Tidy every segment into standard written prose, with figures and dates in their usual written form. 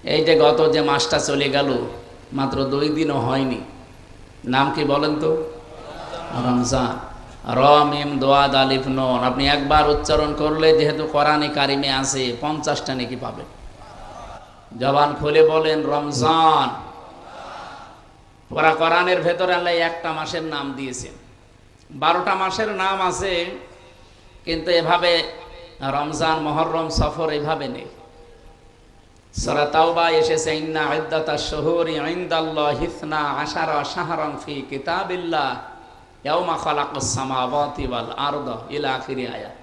এই যে গত যে মাসটা চলে গেল, মাত্র 2 দিনও হয়নি, নাম কি বলেন তো? রমজান। র মিম দোয়াদ আলিফ নুন, আপনি একবার উচ্চারণ করলে যেহেতু কোরআনে কারিমে আছে 50টা নেকি পাবেন। জবান খুলে বলেন রমজান। পুরা কোরআনের ভেতরে আল্লাহ একটা মাসের নাম দিয়েছেন। 12টা মাসের নাম আছে, কিন্তু এভাবে রমজান, মুহররম, সফর এভাবে নেই। সূরা তাওবা এসেছে ইন্না ইদ্দাতাশ শুহুরি ইনদাল্লাহি 12 শাহরান ফি কিতাবিল্লাহ ইয়াউমা খালাকাস সামাওয়াতি ওয়াল আরদা ইলা আখিরি আয়াত।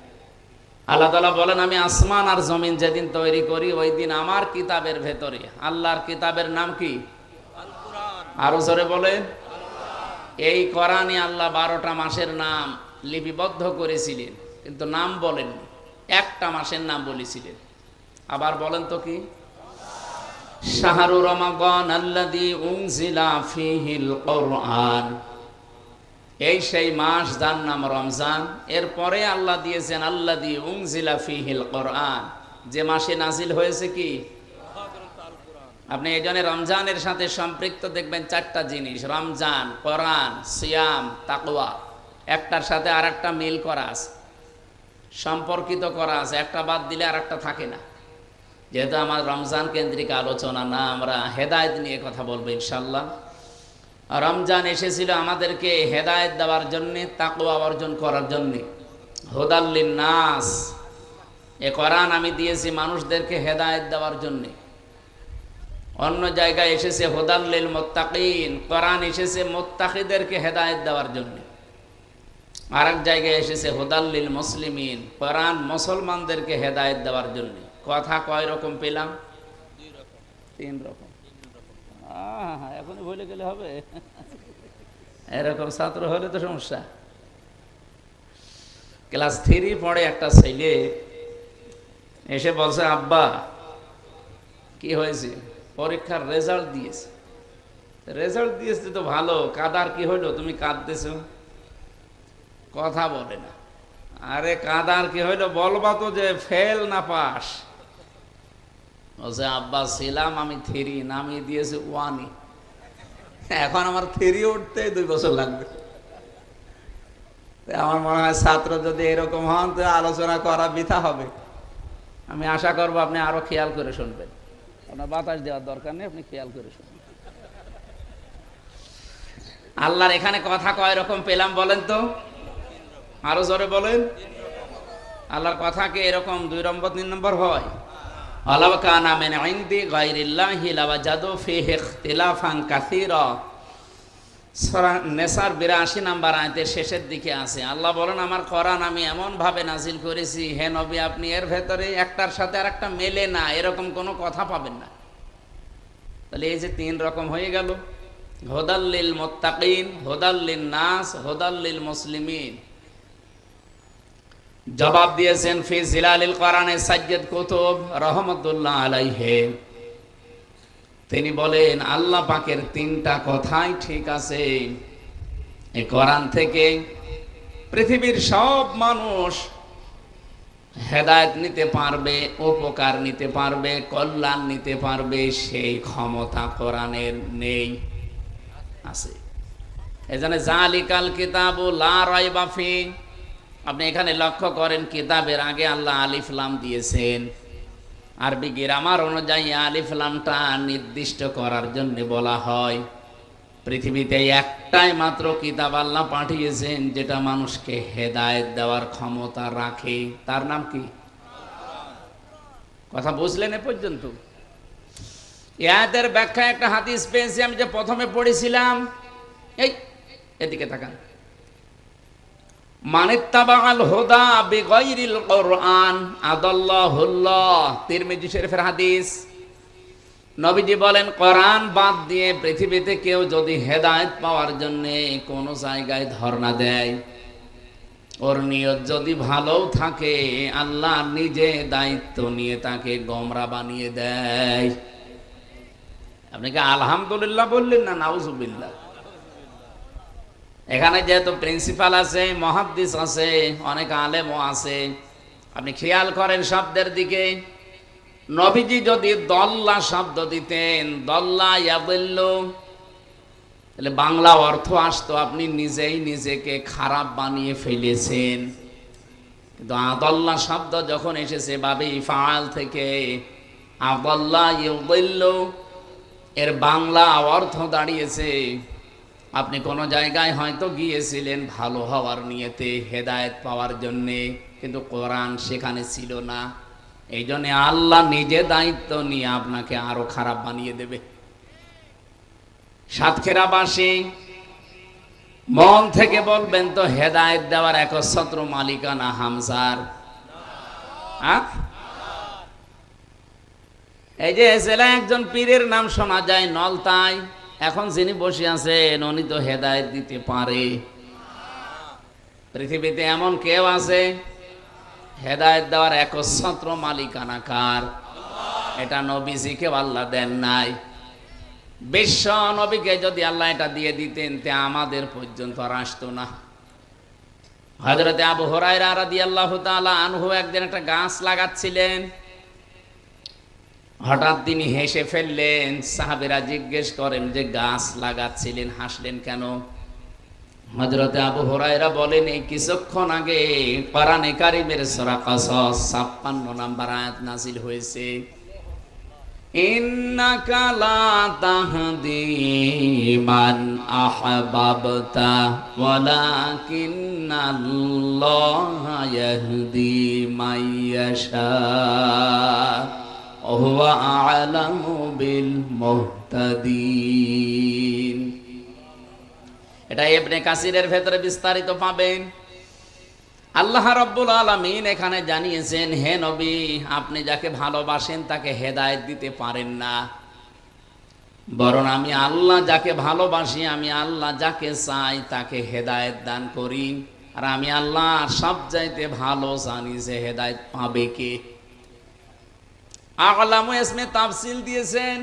আল্লাহ তাআলা বলেন, আমি আসমান আর জমিন যেদিন তৈরি করি ওই দিন আমার কিতাবের ভেতরে, আল্লাহর কিতাবের নাম কি? আল কোরআন। আরো জোরে বলেন। এই কোরআনে আল্লাহ 12টা মাসের নাম লিপিবদ্ধ করেছিলেন, কিন্তু নাম বলেননি, একটা মাসের নাম বলেছিলেন। আবার বলেন তো কি? শাহরু রমাদান আল্লাযী উনজিলা ফীহিল কোরআন। এই সেই মাস যার নাম রমজান। এরপরে আল্লাহ দিয়েছেন আল্লাযী উনজিলা ফীহিল কোরআন, যে মাসে নাজিল হয়েছে কি? আপনি এই জন্য রমজানের সাথে সম্পৃক্ত দেখবেন 4টা জিনিস: রমজান, কোরআন, সিয়াম, তাকওয়া। একটার সাথে আর একটা মিল করা আছে, সম্পর্কিত করা আছে, একটা বাদ দিলে আর একটা থাকে না। যেহেতু আমার রমজান কেন্দ্রিক আলোচনা না, আমরা হেদায়েত নিয়ে কথা বলবো ইনশাল্লাহ। রমজান এসেছিল আমাদেরকে হেদায়েত দেওয়ার জন্যে, তাকওয়া অর্জন করার জন্যে। হুদাল লিন্নাস, এ কোরআন আমি দিয়েছি মানুষদেরকে হেদায়েত দেওয়ার জন্যে। অন্য জায়গায় এসেছে হুদাল লিল মুত্তাকিন, কোরআন এসেছে মুত্তাকিদেরকে হেদায়েত দেওয়ার জন্যে। আর এক জায়গায় এসেছে হুদাল লিল মুসলিমিন, কোরআন মুসলমানদেরকে হেদায়েত দেওয়ার জন্যে। কথা কয় রকম পেলাম? 3 রকম। এখনই ভুলে গেলে হবে? এরকম ছাত্র হলে তো সমস্যা। ক্লাস 3 পড়ে একটা ছেলে এসে বলছে, আব্বা কি হয়েছে? পরীক্ষার রেজাল্ট দিয়েছে। রেজাল্ট দিয়েছে তো ভালো, কাদার কি হইলো? তুমি কাঁদতেছো, কথা বলে না। আরে কাদার কি হইলো বলবা তো, যে ফেল না পাস? বলছে, আব্বা ছিলাম আমি 3, নামিয়ে দিয়েছে 1। এখন আমার 3 উঠতে 2 বছর লাগবে। আমার মনে হয় ছাত্র যদি এরকম হন তো আলোচনা করা বৃথা হবে। আমি আশা করবো আপনি আরো খেয়াল করে শুনবেন। আপনার বাতাস দেওয়ার দরকার নেই, আপনি খেয়াল করে শুনবেন। আল্লাহর এখানে কথা কয় রকম পেলাম বলেন তো? আরো জোরে বলেন। আল্লাহর কথা কি এরকম 2 নম্বর 3 নম্বর হয়? ওয়ালাউ কানা মিন ইনদি গায়রিল্লাহি লাওয়াজাদু ফীহি ইখতিলাফান কাসীরা। সূরা নিসার 82 নম্বর আয়াতের শেষের দিকে আছে। আল্লাহ বলেন, আমার কোরআন আমি এমন ভাবে নাজিল করেছি, হে নবী আপনি এর ভেতরে একটার সাথে আরেকটা মেলে না, এরকম কোনো কথা পাবেন না। তাহলে এই যে 3 রকম হয়ে গেল, হুদাল লিল মুত্তাকিন, হুদাল লিন নাস, হুদাল লিল মুসলিমিন। জবাব দিয়েছেন ফি জিলালিল কোরআনে সাজ্জাদ কুতুব রাহমাতুল্লাহ আলাইহি। তিনি বলেন আল্লাহ পাকের 3টা কথাই ঠিক আছে। এই কোরআন থেকে পৃথিবীর সব মানুষ হেদায়েত নিতে পারবে, উপকার নিতে পারবে, কল্যাণ নিতে পারবে, সেই ক্ষমতা কোরআনের নেই, আছে। এজন্য জালিকাল কিতাবু লা রাইবা ফি। আপনি এখানে লক্ষ্য করেন, কিতাবের আগে আল্লাহ আলিফ লাম দিয়েছেন। আরবি গ্রামার অনুযায়ী আলিফ লামটা নির্দিষ্ট করার জন্য বলা হয়। পৃথিবীতে একটাই মাত্র কিতাব আল্লাহ পাঠিয়েছেন যেটা মানুষকে হেদায়েত দেওয়ার ক্ষমতা রাখে, তার নাম কি? কথা বুঝলেন এ পর্যন্ত? এর ব্যাখ্যা একটা হাদিস পেয়েছি আমি, যে প্রথমে পড়েছিলাম। এই এদিকে তাকান। মানিত্তাবাআল হুদা বিগাইরিল কোরআন আদাল্লাহুল্লাহ, তিরমিজি শরীফের হাদিস। নবীজি বলেন, কোরআন বাদ দিয়ে পৃথিবীতে কেউ যদি হেদায়েত পাওয়ার জন্য কোনো জায়গায় ধর্ণা দেয়, ওর নিয়ত যদি ভালো থাকে, আল্লাহ নিজে দায়িত্ব নিয়ে তাকে গোমরা বানিয়ে দেয়। আপনি কি আলহামদুলিল্লাহ বললেন না নাউজুবিল্লাহ? এখানে যেহেতু প্রিন্সিপাল আছে, মুহাদ্দিস আছে, অনেক আলেমও আছে, আপনি খেয়াল করেন শব্দের দিকে। নবীজি যদি দল্লা শব্দ দিতেন, দল্লা ইয়াদিল্লু, তাহলে বাংলা অর্থ আসতো আপনি নিজেই নিজেকে খারাপ বানিয়ে ফেলেছেন। কিন্তু আদল্লা শব্দ যখন এসেছে বাবে ইফআল থেকে, আদল্লা ইউদিল্লু, এর বাংলা অর্থ দাঁড়িয়েছে আপনি কোনো জায়গায় হয়তো গিয়েছিলেন ভালো হওয়ার নিয়তে, হেদায়েত পাওয়ার জন্যে, কিন্তু কোরআন সেখানে ছিল না। এই জন্য আল্লাহ নিজে দায়িত্ব নিয়ে আপনাকে আরো খারাপ বানিয়ে দেবে। সাতক্ষীরাবাসী মন থেকে বলবেন তো, হেদায়েত দেওয়ার একচ্ছত্র মালিকানা হামজার? এই যে জেলা একজন পীরের নাম শোনা যায় নলতায়, এখন যিনি বসে আছেন উনি তো হেদায়েত দিতে পারে? পৃথিবীতে এমন কেউ আছে? হেদায়েত দেওয়ার একচ্ছত্র মালিকানা কার? এটা নবীজিকে আল্লাহ দেন নাই। বিশ্ব নবীকে যদি আল্লাহ এটা দিয়ে দিতেন তে আমাদের পর্যন্ত আর আসতো না। হযরতে আবু হুরায়রা রাদিয়াল্লাহু তাআলা আনহু একদিন একটা গাছ লাগাচ্ছিলেন, হঠাৎ তিনি হেসে ফেললেন। সাহাবীরা জিজ্ঞেস করেন যে গাছ লাগাচ্ছিলেন, হাসলেন কেন? হযরতে আবু হুরায়রা বলেন, এই কিছুক্ষণ আগে কোরআনে কারীমের সূরা কাসাস ৫৬ নম্বর আয়াত নাযিল হয়েছে, ইন্নাকা লা তাহদি মান আহবাবতা ওয়ালাকিন্নাল্লাহা ইয়াহদি মাইয়াশা ওয়া হুয়া আ'লামু বিল মুহতাদিন। এটা ইবনে কাসিরের ভেতরে বিস্তারিত পাবেন। আল্লাহ রাব্বুল আলামিন এখানে জানিয়েছেন, হে নবী, আপনি যাকে ভালোবাসেন তাকে হেদায়েত দিতে পারেন না, বরং আমি আল্লাহ যাকে ভালোবাসি, আমি আল্লাহ যাকে চাই তাকে হেদায়েত দান করি। আর আমি আল্লাহ সবচাইতে ভালো জানি যে হেদায়েত পাবে কে। আ'লামু ইসমে তাফসিল দিয়েছেন।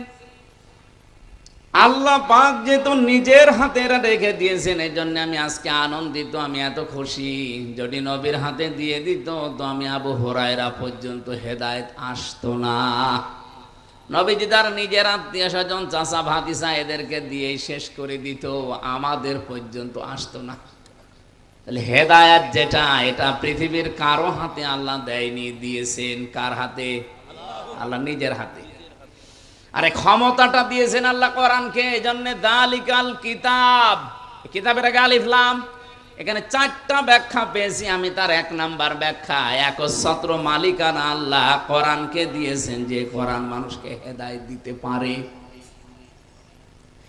আল্লাহ পাক যেহেতু নিজের হাতে রেখে দিয়েছেন, এই জন্য আমি আজকে আনন্দিত, আমি এত খুশি। যদি নবীর হাতে দিয়ে দিত তো আমি আবু হুরায়রা পর্যন্ত হেদায়েত আসতো না। নবীজি তার নিজের আত্মীয় স্বজন, চাচা ভাতিসা এদেরকে দিয়ে শেষ করে দিত, আমাদের পর্যন্ত আসতো না। তাহলে হেদায়েত যেটা, এটা পৃথিবীর কারো হাতে আল্লাহ দেয়নি, দিয়েছেন কার হাতে? আল্লাহ নিজের হাতে। আরে ক্ষমতাটা দিয়েছেন আল্লাহ কোরআনকে, এজন্য দালিকাল কিতাব, কিতাবের আগে আলিফ লাম, এখানে 4টা ব্যাখ্যা পেয়েছি আমি। তার 1 নাম্বার ব্যাখ্যা, একচ্ছত্র মালিকানা আল্লাহ কোরআনকে দিয়েছেন, যে কোরআন মানুষকে হেদায়েত দিতে পারে।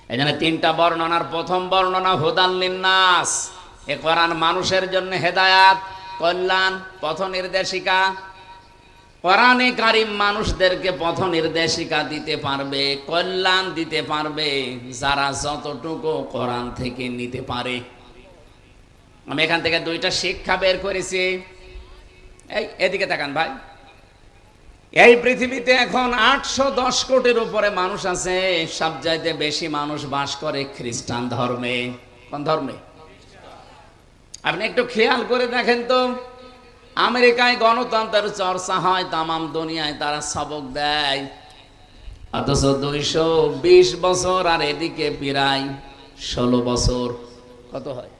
এজন্য 3টা বর্ণনার প্রথম বর্ণনা হুদাল লিন্নাস, এই কোরআন মানুষের জন্য হেদায়েত, কল্যাণ, পথ নির্দেশিকা। কোরআনে কারীম মানুষদেরকে পথ নির্দেশিকা দিতে পারবে, কল্যাণ দিতে পারবে যারা যতটুকু কোরআন থেকে নিতে পারে। আমি এখান থেকে 2টা শিক্ষা বের করেছি। এই এদিকে তাকান ভাই, এই পৃথিবীতে এখন 810 কোটির উপরে মানুষ আছে। সবচাইতে বেশি মানুষ বাস করে খ্রিস্টান ধর্মে। কোন ধর্মে? আপনি একটু খেয়াল করে দেখেন তো, আমেরিকায় গণতন্ত্রের চর্চা হয়, তামাম দুনিয়ায় তারা সবক দেয়, অথচ 220 বছর আর এদিকে প্রায় 16 বছর, কত হয়?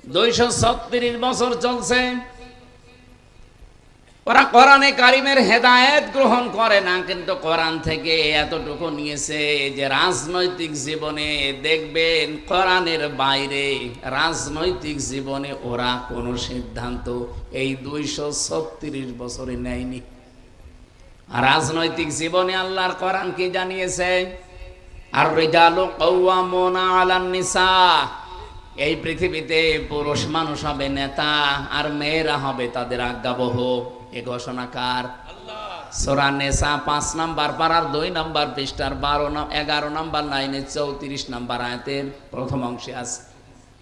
236 বছর চলছে। ওরা কোরআনে কারিমের হেদায়েত গ্রহণ করে না, কিন্তু কোরআন থেকে এতটুকু নিয়েছে যে রাজনৈতিক জীবনে দেখবেন কোরআনের বাইরে রাজনৈতিক জীবনে ওরা কোনো সিদ্ধান্ত এই 236 বছরে নেয়নি। আর রাজনৈতিক জীবনে আল্লাহর কোরআন কি জানিয়েছে? আর রিজালু কাওয়ামুনা আলান নিসা, এই পৃথিবীতে পুরুষ মানুষ হবে নেতা আর মেয়েরা হবে তাদের আজ্ঞাবহ। এ ঘোষণা কার? সূরা নিসা 5 নাম্বার পারার 2 নাম্বার পৃষ্ঠার 11 নাম্বার লাইনে 34 নাম্বার আয়াতের প্রথম অংশে আছে।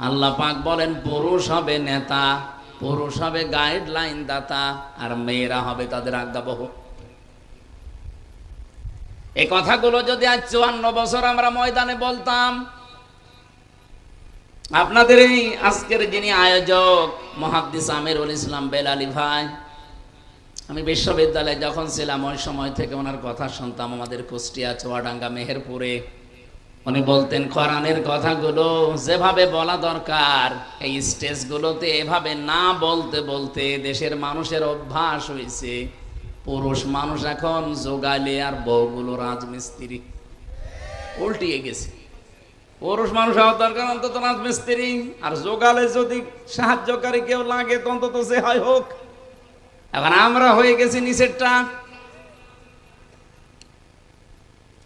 আল্লাহ পাক বলেন পুরুষ হবে নেতা, পুরুষ হবে গাইডলাইন দাতা, আর মেয়েরা হবে তাদের আজ্ঞাবহ। এই কথাগুলো যদি আজ 54 বছর আমরা ময়দানে বলতাম, আপনাদের এই আজকের যিনি আয়োজক মুহাদ্দিস আমিরুল ইসলাম বেলালী ভাই, আমি বিশ্ববিদ্যালয়ে যখন ছিলাম ওই সময় থেকে ওনার কথা শুনতাম, আমাদের কুষ্টিয়া, চুয়াডাঙ্গা, মেহেরপুরে। উনি বলতেন কোরআনের কথাগুলো যেভাবে বলা দরকার এই স্টেজগুলোতে এভাবে না বলতে বলতে দেশের মানুষের অভ্যাস হয়েছে পুরুষ মানুষ এখন জোগালে আর বউগুলো রাজমিস্ত্রি, উল্টিয়ে গেছে। পুরুষ মানুষ হওয়ার দরকার অন্তত রাজমিস্ত্রি, আর জোগালে যদি সাহায্যকারী কেউ লাগে তো অন্তত সে হয় হোক। এখন আমরা হয়ে গেছি নিচেরটা।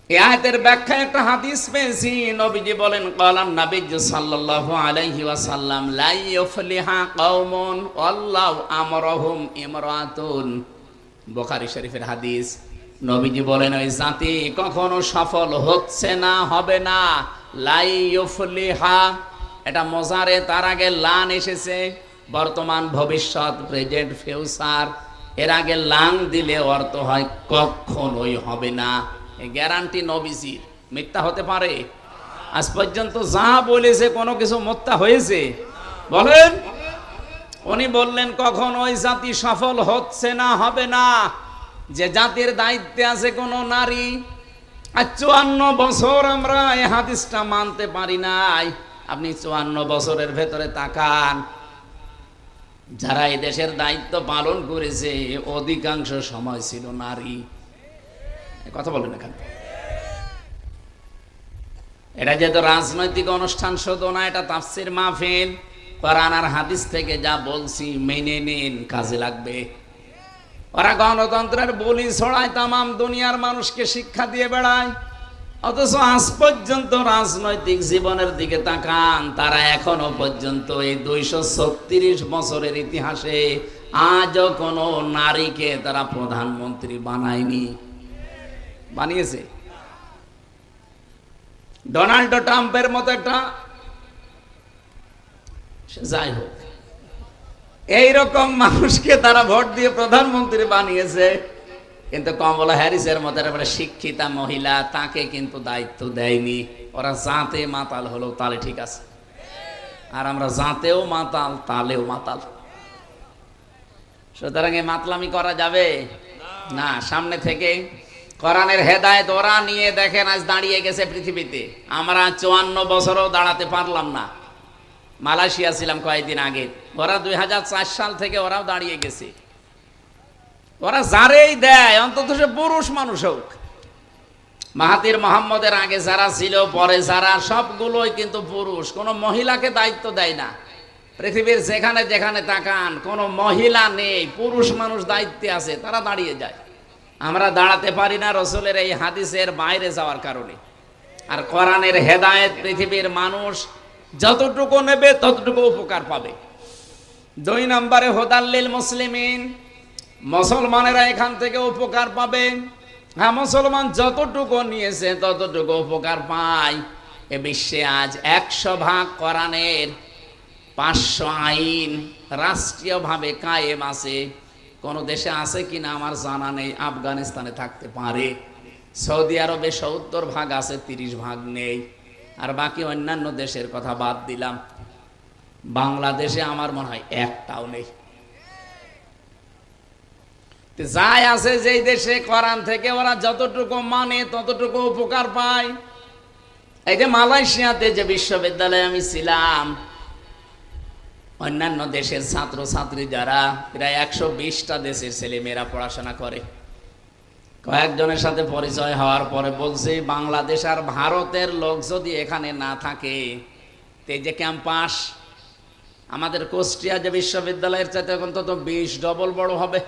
এই আয়াতের ব্যাখ্যা একটা হাদিস পেয়েছি, নবীজি বলেন ক্বালান নবী সাল্লাল্লাহু আলাইহি ওয়াসাল্লাম লা ইউফলিহা কওমুন আল্লাহু আমরহুম ইমরাতুন। বুখারী শরীফের হাদিস। নবীজি বলেন ওই জাতি কখনো সফল হচ্ছে না, হবে না। লা ইউফলিহা, এটা মোজারে, তার আগে লান এসেছে, বর্তমান, ভবিষ্যৎ, প্রেজেন্ট, ফিউচার। এর আগে লাং দিলে অর্থ হয় কখনোই হবে না। গ্যারান্টি নবীজির, মিথ্যা হতে পারে? আজ পর্যন্ত যা বলেছে কোনো কিছু মিথ্যা হয়েছে? বলেন। উনি বললেন কখন ওই জাতি সফল হচ্ছে না, হবে না, যে জাতির দায়িত্বে আছে কোনো নারী। আর 54 বছর আমরা এই হাদিসটা মানতে পারি নাই। আপনি 54 বছরের ভেতরে তাকান, যারা এই দেশের দায়িত্ব পালন করেছে অধিকাংশ সময় ছিল নারী। কথা বলেন এখানে। এটা যেহেতু রাজনৈতিক অনুষ্ঠান শুধু না, এটা তাফসীর মাহফিল। কোরআন আর হাদিস থেকে যা বলছি মেনে নিন, কাজে লাগবে। ওরা গণতন্ত্রের বলি ছড়ায়, তামাম দুনিয়ার মানুষকে শিক্ষা দিয়ে বেড়ায়, অথচ আজ পর্যন্ত রাজনৈতিক জীবনের দিকে তাকান, তারা এখনো পর্যন্ত এই 236 বছরের ইতিহাসে আজও কোনো নারীকে তারা প্রধানমন্ত্রী বানায়নি। বানিয়েছে ডোনাল্ড ট্রাম্পের মতো একটা, যাই হোক, এইরকম মানুষকে তারা ভোট দিয়ে প্রধানমন্ত্রী বানিয়েছে। কিন্তু কমলা হ্যারিসের মতো একটা শিক্ষিতা মহিলা, তাকে কিন্তু দায়িত্ব দেয়নি। ওরা জাতে মাতাল হলো, তাহলে ঠিক আছে, আর আমরা জাতেও মাতাল, তালেও মাতাল। সুতরাং এই মাতলামি করা যাবে না। সামনে থেকে কোরআনের হেদায়েত ওরা নিয়ে দেখেন আজ দাঁড়িয়ে গেছে পৃথিবীতে। আমরা 54 বছরও দাঁড়াতে পারলাম না। মালয়েশিয়া ছিলাম কয়েকদিন আগে, ওরা 2004 সাল থেকে ওরাও দাঁড়িয়ে গেছে। ওরা যারেই দেয় অন্তত সে পুরুষ মানুষ হোক। মাহাতির মোহাম্মদের আগে যারা ছিল, পরে যারা, সবগুলোই কিন্তু পুরুষ, কোনো মহিলাকে দায়িত্ব দেয় না। পৃথিবীর যেখানে যেখানে তাকান কোনো মহিলা নেই, পুরুষ মানুষ দায়িত্বে আছে, তারা দাঁড়িয়ে যায়। আমরা দাঁড়াতে পারি না রসুলের এই হাদিসের বাইরে যাওয়ার কারণে। আর কোরআনের হেদায়েত পৃথিবীর মানুষ যতটুকু নেবে ততটুকু উপকার পাবে। 2 নম্বরে হুদাল্লিল মুসলিমিন, মুসলমানেরা এখান থেকে উপকার পাবে। হ্যাঁ, মুসলমান যতটুকু নিয়েছে ততটুকু উপকার পায়। এ বিশ্বে আজ 100 ভাগ কোরআনের 500 আইন রাষ্ট্রীয়ভাবে কায়েম আছে। কোন দেশে আছে কিনা আমার জানা নেই। আফগানিস্তানে থাকতে পারে, সৌদি আরবে 70 ভাগ আছে, 30 ভাগ নেই। আর বাকি অন্যান্য দেশের কথা বাদ দিলাম, বাংলাদেশে আমার মনে হয় একটাও নেই। যাই আছে যেই দেশে কোরআন থেকে ওরা যতটুকু মানে ততটুকু উপকার পায়। এই যে মালয়েশিয়াতে যে বিশ্ববিদ্যালয়ে আমি ছিলাম, অন্যান্য দেশের ছাত্র ছাত্রী যারা, প্রায় 120টা দেশের ছেলে মেয়েরা পড়াশোনা করে। কয়েকজনের সাথে পরিচয় হওয়ার পরে বলছে, বাংলাদেশ আর ভারতের লোক যদি এখানে না থাকে, এই যে ক্যাম্পাস আমাদের কুষ্টিয়া যে বিশ্ববিদ্যালয়ের চাইতে অন্তত 20 ডবল বড় হবে।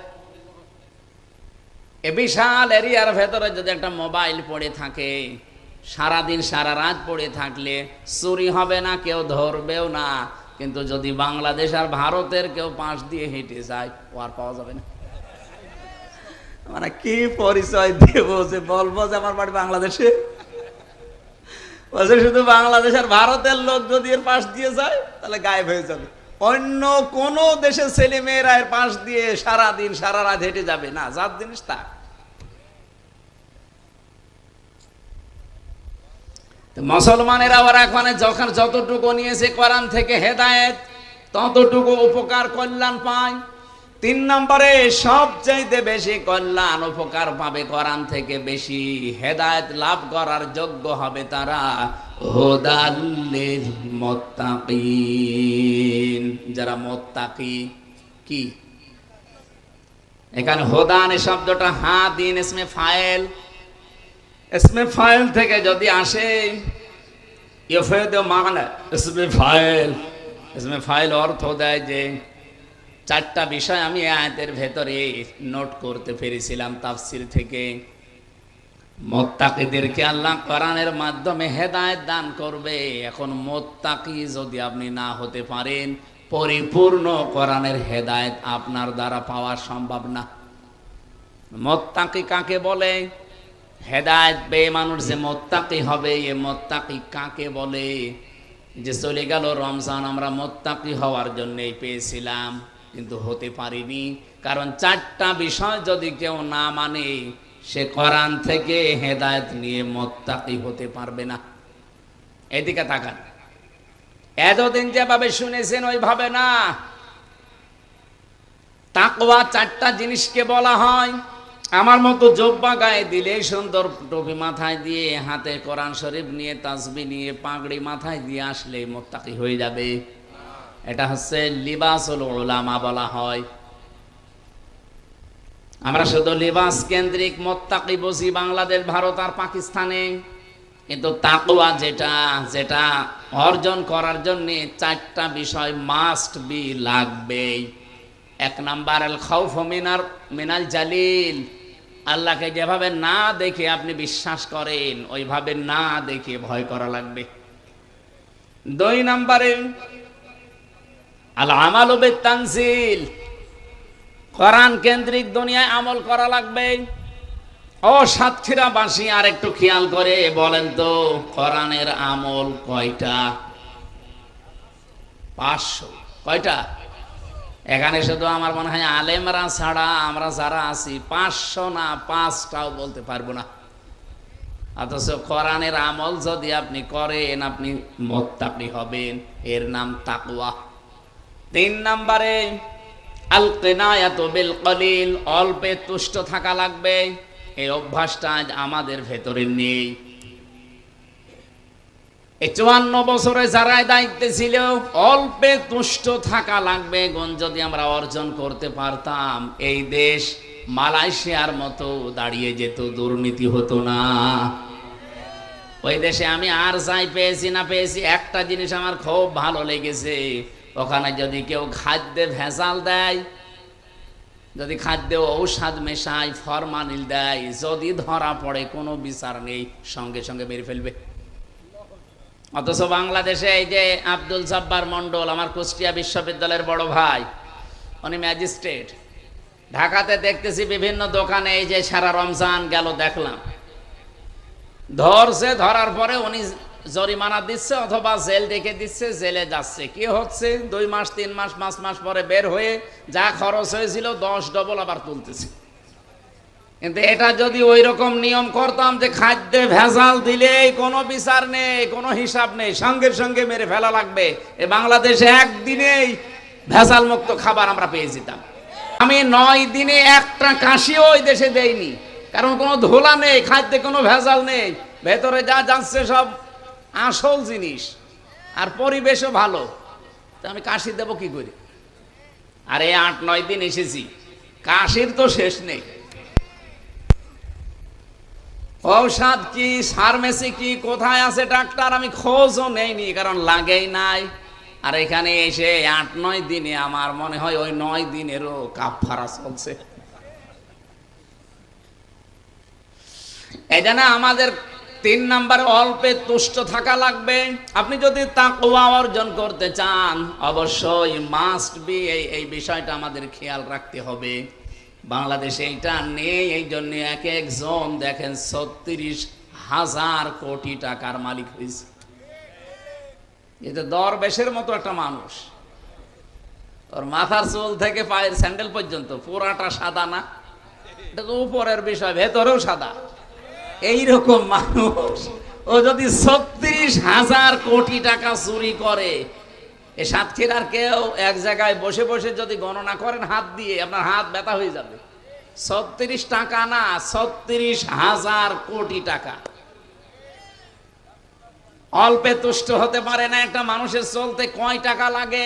এ বিশাল এরিয়ার ভেতরে যদি একটা মোবাইল পড়ে থাকে, সারাদিন সারা রাত পড়ে থাকলে চুরি হবে না, কেউ ধরবেও না। কিন্তু যদি বাংলাদেশ আর ভারতের কেউ পাশ দিয়ে হেঁটে যায়, ও আর পাওয়া যাবে না। মানে কি পরিচয় দেব, যে বলবো যে আমার বাড়ি বাংলাদেশে? বলছে শুধু বাংলাদেশ আর ভারতের লোক যদি এর পাশ দিয়ে যায় তাহলে গায়েব হয়ে যাবে। অন্য কোন দেশের ছেলে মেয়েরা এর পাশ দিয়ে সারাদিন সারা রাত হেঁটে যাবে না, যার জিনিস তা। মুসলমানেরা ওরা এখন যখন যতটুকু নিয়েছে কোরআন থেকে হেদায়েত, ততটুকু উপকার কল্যাণ পায়। তিন নম্বরে সবচাইতে বেশি কল্যাণ উপকার পাবে কোরআন থেকে, বেশি হেদায়েত লাভ করার যোগ্য হবে তারা, হুদাল লিল মুত্তাকিন, যারা মুত্তাকি। কি এখানে হুদান শব্দটা হাদিন ইসমে ফাইল, ইসমে ফাইল থেকে যদি আসে ইউফিদু মানা ইসমে ফাইল, ইসমে ফাইল অর্থ দেয় যে চারটা বিষয় আমি আয়াতের ভেতরে নোট করতে পেরেছিলাম তাফসির থেকে। মুত্তাকিদেরকে আল্লাহ কোরআনের মাধ্যমে হেদায়েত দান করবে। এখন মুত্তাকি যদি আপনি না হতে পারেন, পরিপূর্ণ কোরআনের হেদায়েত আপনার দ্বারা পাওয়া সম্ভব না। মুত্তাকি কাকে বলে? হেদায়েত পেয়ে মানুষ যে মুত্তাকি হবে, এ মুত্তাকি কাকে বলে? যে চলে গেল রমজান আমরা মুত্তাকি হওয়ার জন্যই পেয়েছিলাম, কিন্তু হতে পারিনি, কারণ চারটা বিষয় যদি কেউ না মানে সে কোরআন থেকে হেদায়েত নিয়ে মুত্তাকি হতে পারবে না। এদিকে তাকান, এতদিন যেভাবে শুনেছেন ওইভাবে না। তাকওয়া চারটা জিনিসকে বলা হয়। আমার মতো জব্বা গায়ে দিলে, সুন্দর টুপি মাথায় দিয়ে, হাতে কোরআন শরীফ নিয়ে, তাসবিহ নিয়ে, পাগড়ি মাথায় দিয়ে আসলে মুত্তাকি হয়ে যাবে। এটা হচ্ছে লিবাসুল উলামা বলা হয়। আমরা শুধু লিবাস কেন্দ্রিক মুত্তাকি বুঝি বাংলাদেশ, ভারত আর পাকিস্তানে, কিন্তু তাকওয়া যেটা যেটা অর্জন করার জন্য চারটা বিষয় মাস্ট বি, লাগবে। এক নাম্বার আল খাউফ মিনাল জালিল, আল্লাহকে যেভাবে না দেখে আপনি বিশ্বাস করেন ওইভাবে না দেখে ভয় করা লাগবে। দুই নাম্বারে আল আমালু বিত-তানজিল, কোরআন কেন্দ্রিক দুনিয়ায় আমল করা লাগবে। ও সাতক্ষীরাবাসী আর একটু খেয়াল করে বলেন তো, কোরআনের আমল কয়টা? 500। কয়টা? এখানে শুধু আমার মনে হয় আলেমরা ছাড়া আমরা যারা আছি 500 না 5টাও বলতে পারবো না। অথচ কোরআনের আমল যদি আপনি করেন আপনি মুত্তাকি হবেন, এর নাম তাকওয়া। তিন নম্বরে আল কিনায়াতু বিল কলিল, অল্পে তুষ্ট থাকা লাগবে। এই অভ্যাসটা আজ আমাদের ভেতরে নেই। এই 54 বছরে যারা দায়িত্বে ছিল, অল্পে তুষ্ট থাকা লাগবে। গুণ যদি আমরা অর্জন করতে পারতাম, এই দেশ মালয়েশিয়ার মতো দাঁড়িয়ে যেত, দুর্নীতি হতো না। ওই দেশে আমি আর যাই পেয়েছি না পেয়েছি, একটা জিনিস আমার খুব ভালো লেগেছে, ওখানে যদি কেউ খাদ্যে ভেজাল দেয়, যদি খাদ্যে ঔষধ মেশায়, ফরমালিন দেয়, যদি ধরা পড়ে কোনো বিচার নেই, সঙ্গে সঙ্গে মেরে ফেলবে। অথচ বাংলাদেশে এই যে আব্দুল জব্বার মন্ডল, আমার কুষ্টিয়া বিশ্ববিদ্যালয়ের বড় ভাই, উনি ম্যাজিস্ট্রেট। ঢাকাতে দেখতেছি বিভিন্ন দোকানে, এই যে সারা রমজান গেল দেখলাম, ধরছে, ধরার পরে উনি জরিমানা দিচ্ছে অথবা জেল ডেকে দিচ্ছে, জেলে যাচ্ছে। কি হচ্ছে? 2 মাস 3 মাস 5 মাস পরে বের হয়ে যা খরচ হয়েছিল 10 ডবল আবার তুলতেছে। কিন্তু এটা যদি ওই রকম নিয়ম করতাম যে খাদ্যে ভেজাল দিলে কোনো বিচার নেই, কোনো হিসাব নেই, সঙ্গে সঙ্গে মেরে ফেলা লাগবে, এ বাংলাদেশে একদিনেই ভেজাল মুক্ত খাবার আমরা পেয়ে যেতাম। আমি 9 দিনে একটা কাশিও ওই দেশে দেইনি, কারণ কোনো ধোলা নেই, খাদ্যে কোনো ভেজাল নেই, ভেতরে যা যাচ্ছে সব আসল জিনিস, আর পরিবেশও ভালো। তো আমি কাশি দেবো কি করে? আরে 8-9 দিন এসেছি, কাশির তো শেষ নেই। ঔষধ কি, ফার্মেসি কি, কোথায় আছে ডাক্তার, আমি খোঁজও নেইনি, কারণ লাগেই নাই। আর এখানে এসে 8-9 দিনে আমার মনে হয় ওই 9 দিনেরও কাফারা চলছে। এই জন্য আমাদের 3 নম্বরে অল্পে তুষ্ট থাকা লাগবে। আপনি যদি তাকওয়া অর্জন করতে চান, অবশ্যই মাস্ট বি, এই বিষয়টা আমাদের খেয়াল রাখতে হবে। বাংলাদেশে এইটা নেই, এই জন্য এক একজন দেখেন 36,000 কোটি টাকার মালিক হয়েছে। এটা দরবেশের মতো একটা মানুষ, ওর মাথার চুল থেকে পায়ের স্যান্ডেল পর্যন্ত পুরাটা সাদা না, এটা তো উপরের বিষয়, ভেতরেও সাদা। এইরকম মানুষ ও যদি 36,000 কোটি টাকা চুরি করে, এ সাতক্ষীরার কেউ এক জায়গায় বসে বসে যদি গণনা করেন হাত দিয়ে, আপনার হাত ব্যথা হয়ে যাবে। 36 টাকা না, 36,000 কোটি টাকা। অল্পে তুষ্ট হতে পারে না একটা মানুষের চলতে, কয় টাকা লাগে?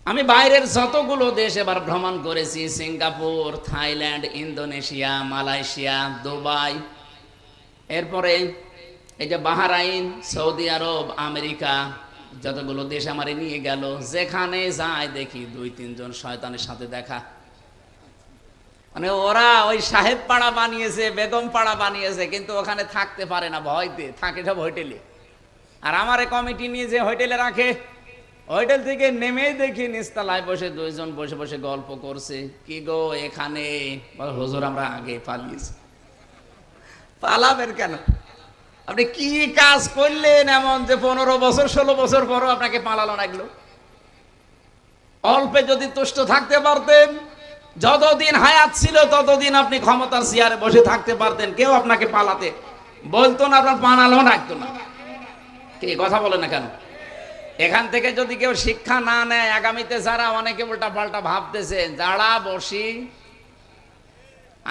আমি বাইরের যতগুলো দেশ এবার ভ্রমণ করেছি, Singapore, Thailand, Indonesia, Malaysia, Dubai, এরপরে এই যে বাহরাইন, সৌদি আরব, আমেরিকা, যতগুলো দেশ আমারে নিয়ে গেল, যেখানে যায় দেখি 2-3 জন শয়তানের সাথে দেখা। মানে ওরা ওই সাহেব পাড়া বানিয়েছে, বেগম পাড়া বানিয়েছে, কিন্তু ওখানে থাকতে পারে না, ভয়তে থাকে সব হোটেলে। আর আমারে কমিটি নিয়ে যে হোটেলে রাখে, হোটেল থেকে নেমেই দেখি নিচতলায় বসে 2 জন বসে বসে গল্প করছে। কি গো এখানে? হুজুর আমরা আগে পালিয়েছি। পালাবেন কেন? আপনি কি কাজ করলেন এমন যে 15 বছর 16 বছর পরও আপনাকে পালালো না? এগুলো অল্পে যদি তুষ্ট থাকতে পারতেন, যতদিন হায়াত ছিল ততদিন আপনি ক্ষমতার চেয়ারে বসে থাকতে পারতেন, কেউ আপনাকে পালাতে বলতো না, আপনার পালালো রাখতো না। কি কথা বলে না কেন? এখান থেকে যদি কেউ শিক্ষা না নেয়, আগামীতে যারা অনেকে উল্টা পাল্টা ভাবতেছে, যারা বসি,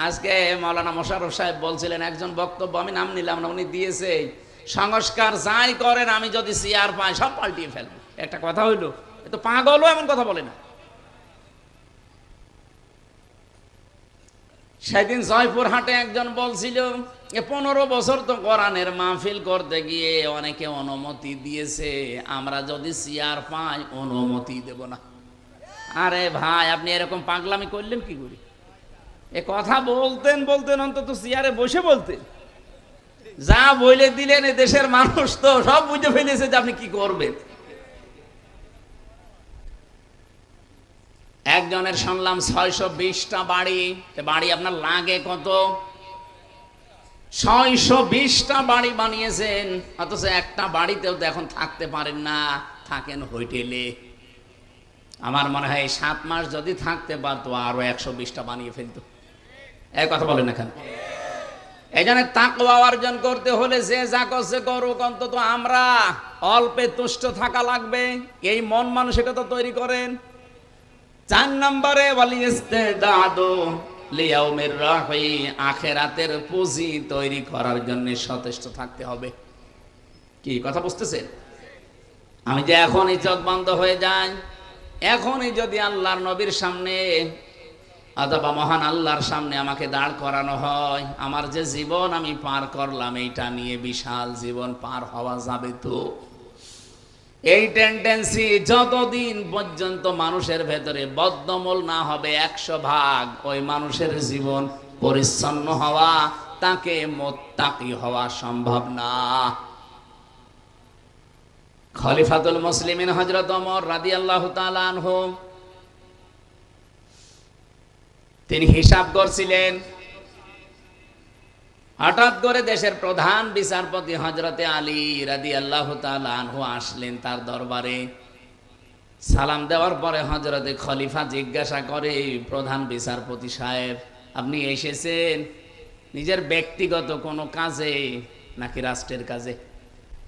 আজকে মাওলানা মোশাররফ সাহেব বলছিলেন, একজন বক্তব্য আমি নাম নিলাম না, উনি দিয়েছে, সংস্কার যাই করেন আমি যদি চেয়ার পাই সব পাল্টিয়ে ফেলবো। একটা কথা হইলো, এ তো পাগলও এমন কথা বলে না। সেদিন জয়পুরহাটে একজন বলছিল, 15 বছর তো কোরআনের মাহফিল করতে গিয়ে অনেকে অনুমতি দিয়েছে, আমরা যদি চেয়ার পাই অনুমতি দেব না। আরে ভাই, আপনি এরকম পাগলামি করলেন কি করে? এ কথা বলতেন বলতেন অন্তত চেয়ারে বসে বলতেন। যা বলে দিলেন, এ দেশের মানুষ তো সব বুঝে ফেলেছে যে আপনি কি করবেন। একজনের শুনলাম 620টা বাড়ি। বাড়ি আপনার লাগে কত? 620টা বাড়ি বানিয়েছেন, অথচ একটা বাড়িতেও তো এখন থাকতে পারেন না, থাকেন হোটেলে। আমার মনে হয় 7 মাস যদি থাকতে পারতো আরো 120টা বানিয়ে ফেলতো। এই কথা বলেন না কেন? এই জন্য তাকওয়া অর্জন করতে হলে যে যা করছে করুক, অন্তত আমরা অল্পে তুষ্ট থাকা লাগবে, এই মন মানসিকতা তৈরি করেন। 4 নম্বরে আখিরাতের পুঁজি তৈরি করার জন্য সচেষ্ট থাকতে হবে। কি কথা বুঝতেছেন? আমি যে এখনই চোখ বন্ধ হয়ে যাই, এখনই যদি আল্লাহর নবীর সামনে অথবা মহান আল্লাহর সামনে আমাকে দাঁড় করানো হয়, আমার যে জীবন আমি পার করলাম এইটা নিয়ে বিশাল জীবন পার হওয়া যাবে তো? এই টেন্ডেন্সি যতদিন পর্যন্ত মানুষের ভেতরে বদ্ধমূল না হবে 100%, ওই মানুষের জীবন পরিচ্ছন্ন হওয়া, তাকে মুত্তাকি হওয়া সম্ভব না। খলিফাতুল মুসলিমিন হযরত ওমর রাদিয়াল্লাহু তাআলা আনহু, তিনি হিসাব করছিলেন। হঠাৎ করে দেশের প্রধান বিচারপতি হযরতে আলী রাদিয়াল্লাহু তাআলা আনহু আসলেন তার দরবারে। সালাম দেওয়ার পরে হযরতে খলিফা জিজ্ঞাসা করে, প্রধান বিচারপতি সাহেব, আপনি এসেছেন নিজের ব্যক্তিগত কোনো কাজে নাকি রাষ্ট্রের কাজে?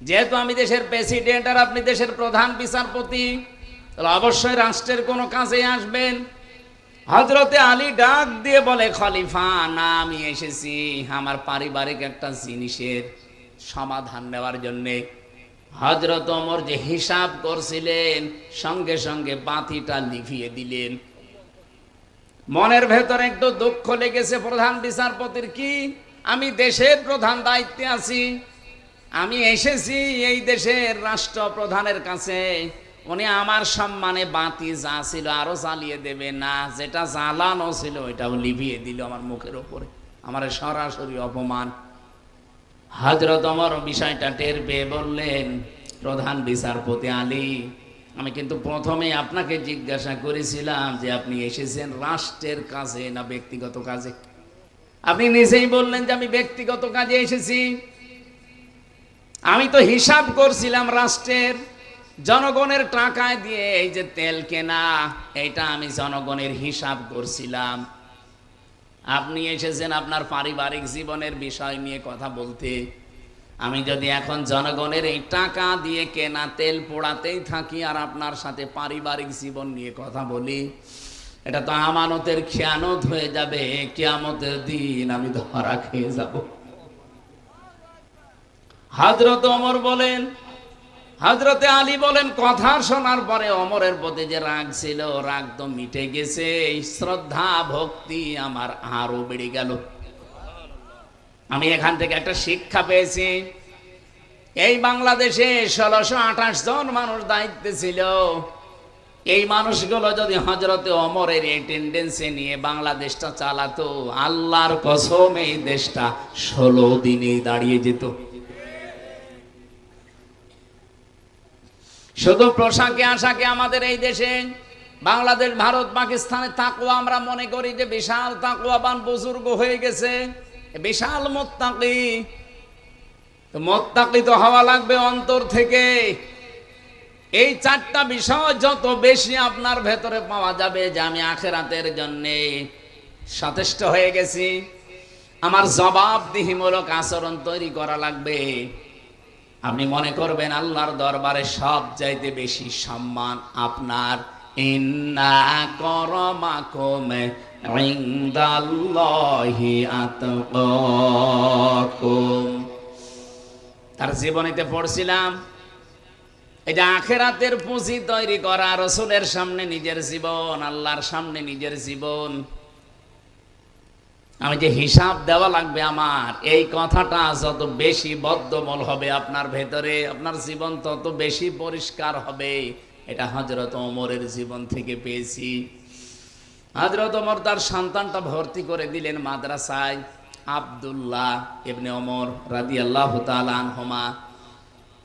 যেহেতু আমি দেশের প্রেসিডেন্ট আর আপনি দেশের প্রধান বিচারপতি, তাহলে অবশ্যই রাষ্ট্রের কোনো কাজে আসবেন। হযরতে আলী ডাক দিয়ে বলে, খলিফা না, আমি এসেছি আমার পারিবারিক একটা জিনিসের সমাধান নেওয়ার জন্যে। হযরত ওমর যে হিসাব করছিলেন, সঙ্গে সঙ্গে বাতিটা নিভিয়ে দিলেন। মনের ভেতরে একটু দুঃখ লেগেছে প্রধান বিচারপতির। কি, আমি দেশের প্রধান দায়িত্বে আছি, আমি এসেছি এই দেশের রাষ্ট্রপ্রধানের কাছে, উনি আমার সম্মানে বাতি যা ছিল আরো জ্বালিয়ে দেবে না, যেটা জ্বালানো ছিল ওইটাও লিভিয়ে দিল আমার মুখের ওপরে, আমার সরাসরি অপমান। হযরত ওমর বিষয়টা টের পেয়ে বললেন, প্রধান বিচারপতি আলী, আমি কিন্তু প্রথমে আপনাকে জিজ্ঞাসা করেছিলাম যে আপনি এসেছেন রাষ্ট্রের কাজে না ব্যক্তিগত কাজে। আপনি নিজেই বললেন যে আমি ব্যক্তিগত কাজে এসেছি। আমি তো হিসাব করছিলাম রাষ্ট্রের, জনগণের টাকায় দিয়ে এই যে তেল কেনা, এটা আমি জনগণের হিসাব করছিলাম। আপনি এসেছেন আপনার পারিবারিক জীবনের বিষয় নিয়ে কথা বলতে। আমি যদি এখন জনগণের এই টাকা দিয়ে কেনা তেল পোড়াতেই থাকি আর আপনার সাথে পারিবারিক জীবন নিয়ে কথা বলি, এটা তো আমানতের খেয়ানত হয়ে যাবে। কিয়ামতের দিন আমি ধরা খেয়ে যাব। হযরত ওমর বলেন, হযরতে আলী বলেন, কথা শোনার পরে ওমরের প্রতি যে রাগ ছিল, রাগ তো মিটে গেছে। এই শ্রদ্ধা ভক্তি আমার আরো বেড়ে গেল। আমি এখান থেকে একটা শিক্ষা পেয়েছি। এই বাংলাদেশে 1628 জন মানুষ দায়িত্বে ছিল। এই মানুষগুলো যদি হযরতে ওমরের এই টেন্ডেন্সি নিয়ে বাংলাদেশটা চালাতো, আল্লাহর কসম এই দেশটা 16 দিনেই দাঁড়িয়ে যেত। শুধু পোশাকে আশাকে আমাদের এই দেশে, বাংলাদেশ, ভারত, পাকিস্তানে তাকওয়া আমরা মনে করি যে বিশাল তাকওয়াবান বুজুর্গ হয়ে গেছে, বিশাল মুত্তাকি। তো মুত্তাকি তো হওয়া লাগবে অন্তর থেকে। এই চারটা বিষয় যত বেশি আপনার ভেতরে পাওয়া যাবে যে আমি আখিরাতের জন্য সচেষ্ট হয়ে গেছি, আমার জবাবদিহিমূলক আচরণ তৈরি করা লাগবে, আপনি মনে করবেন আল্লাহর দরবারে সব চাইতে বেশি সম্মান আপনার। ইন্না আকরামাকুম ইনদাল্লাহি আতকাকুম। তার জীবনীতে পড়ছিলাম, এই যে আখিরাতের পুঁজি তৈরি করা, রাসূলের সামনে নিজের জীবন, আল্লাহর সামনে নিজের জীবন, আমি যে হিসাব দেওয়া লাগবে আমার, এই কথাটা যত বেশি বদ্ধমূল হবে আপনার ভেতরে, আপনার জীবন তত বেশি পরিষ্কার হবে। এটা হযরত ওমরের জীবন থেকে পেয়েছি। হযরত ওমর তার সন্তানটা ভর্তি করে দিলেন মাদ্রাসায়। আব্দুল্লাহ ইবনে ওমর রাদিয়াল্লাহু তাআলা আনহুমা।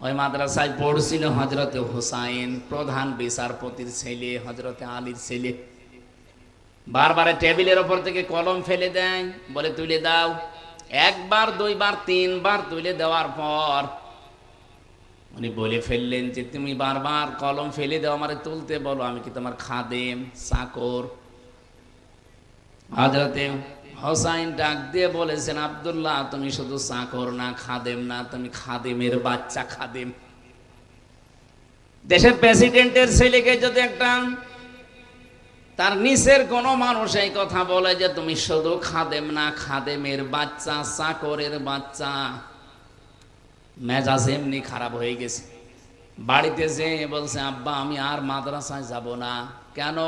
ওই মাদ্রাসায় পড়ছিল হযরতে হুসাইন, প্রধান বিচারপতির ছেলে, হযরতে আলীর ছেলে। বারবার টেবিলের ওপর থেকে কলম ফেলে দেয়, বলে তুলে দাও। একবার, দুইবার, তিনবার তুলে দেওয়ার পর উনি বলে ফেললেন যে তুমি বারবার কলম ফেলে দাও, আমারে তুলতে বলো, আমি কি তোমার খাদেম, চাকর? হযরতে হুসাইন ডাক দিয়ে বলেছেন, আব্দুল্লাহ তুমি শুধু চাকর না, খাদেম না, তুমি খাদেমের বাচ্চা। খাদেম, দেশের প্রেসিডেন্টের ছেলেকে যদি একটা তার নিচের কোন মানুষ এই কথা বলে যে তুমি শুধু খাদেম না, খাদেমের বাচ্চা, চাকরের বাচ্চা, মেজাজ এমনি খারাপ হয়ে গেছে। বাড়িতে যে বলছে, আব্বা আমি আর মাদ্রাসায় যাব না। কেন?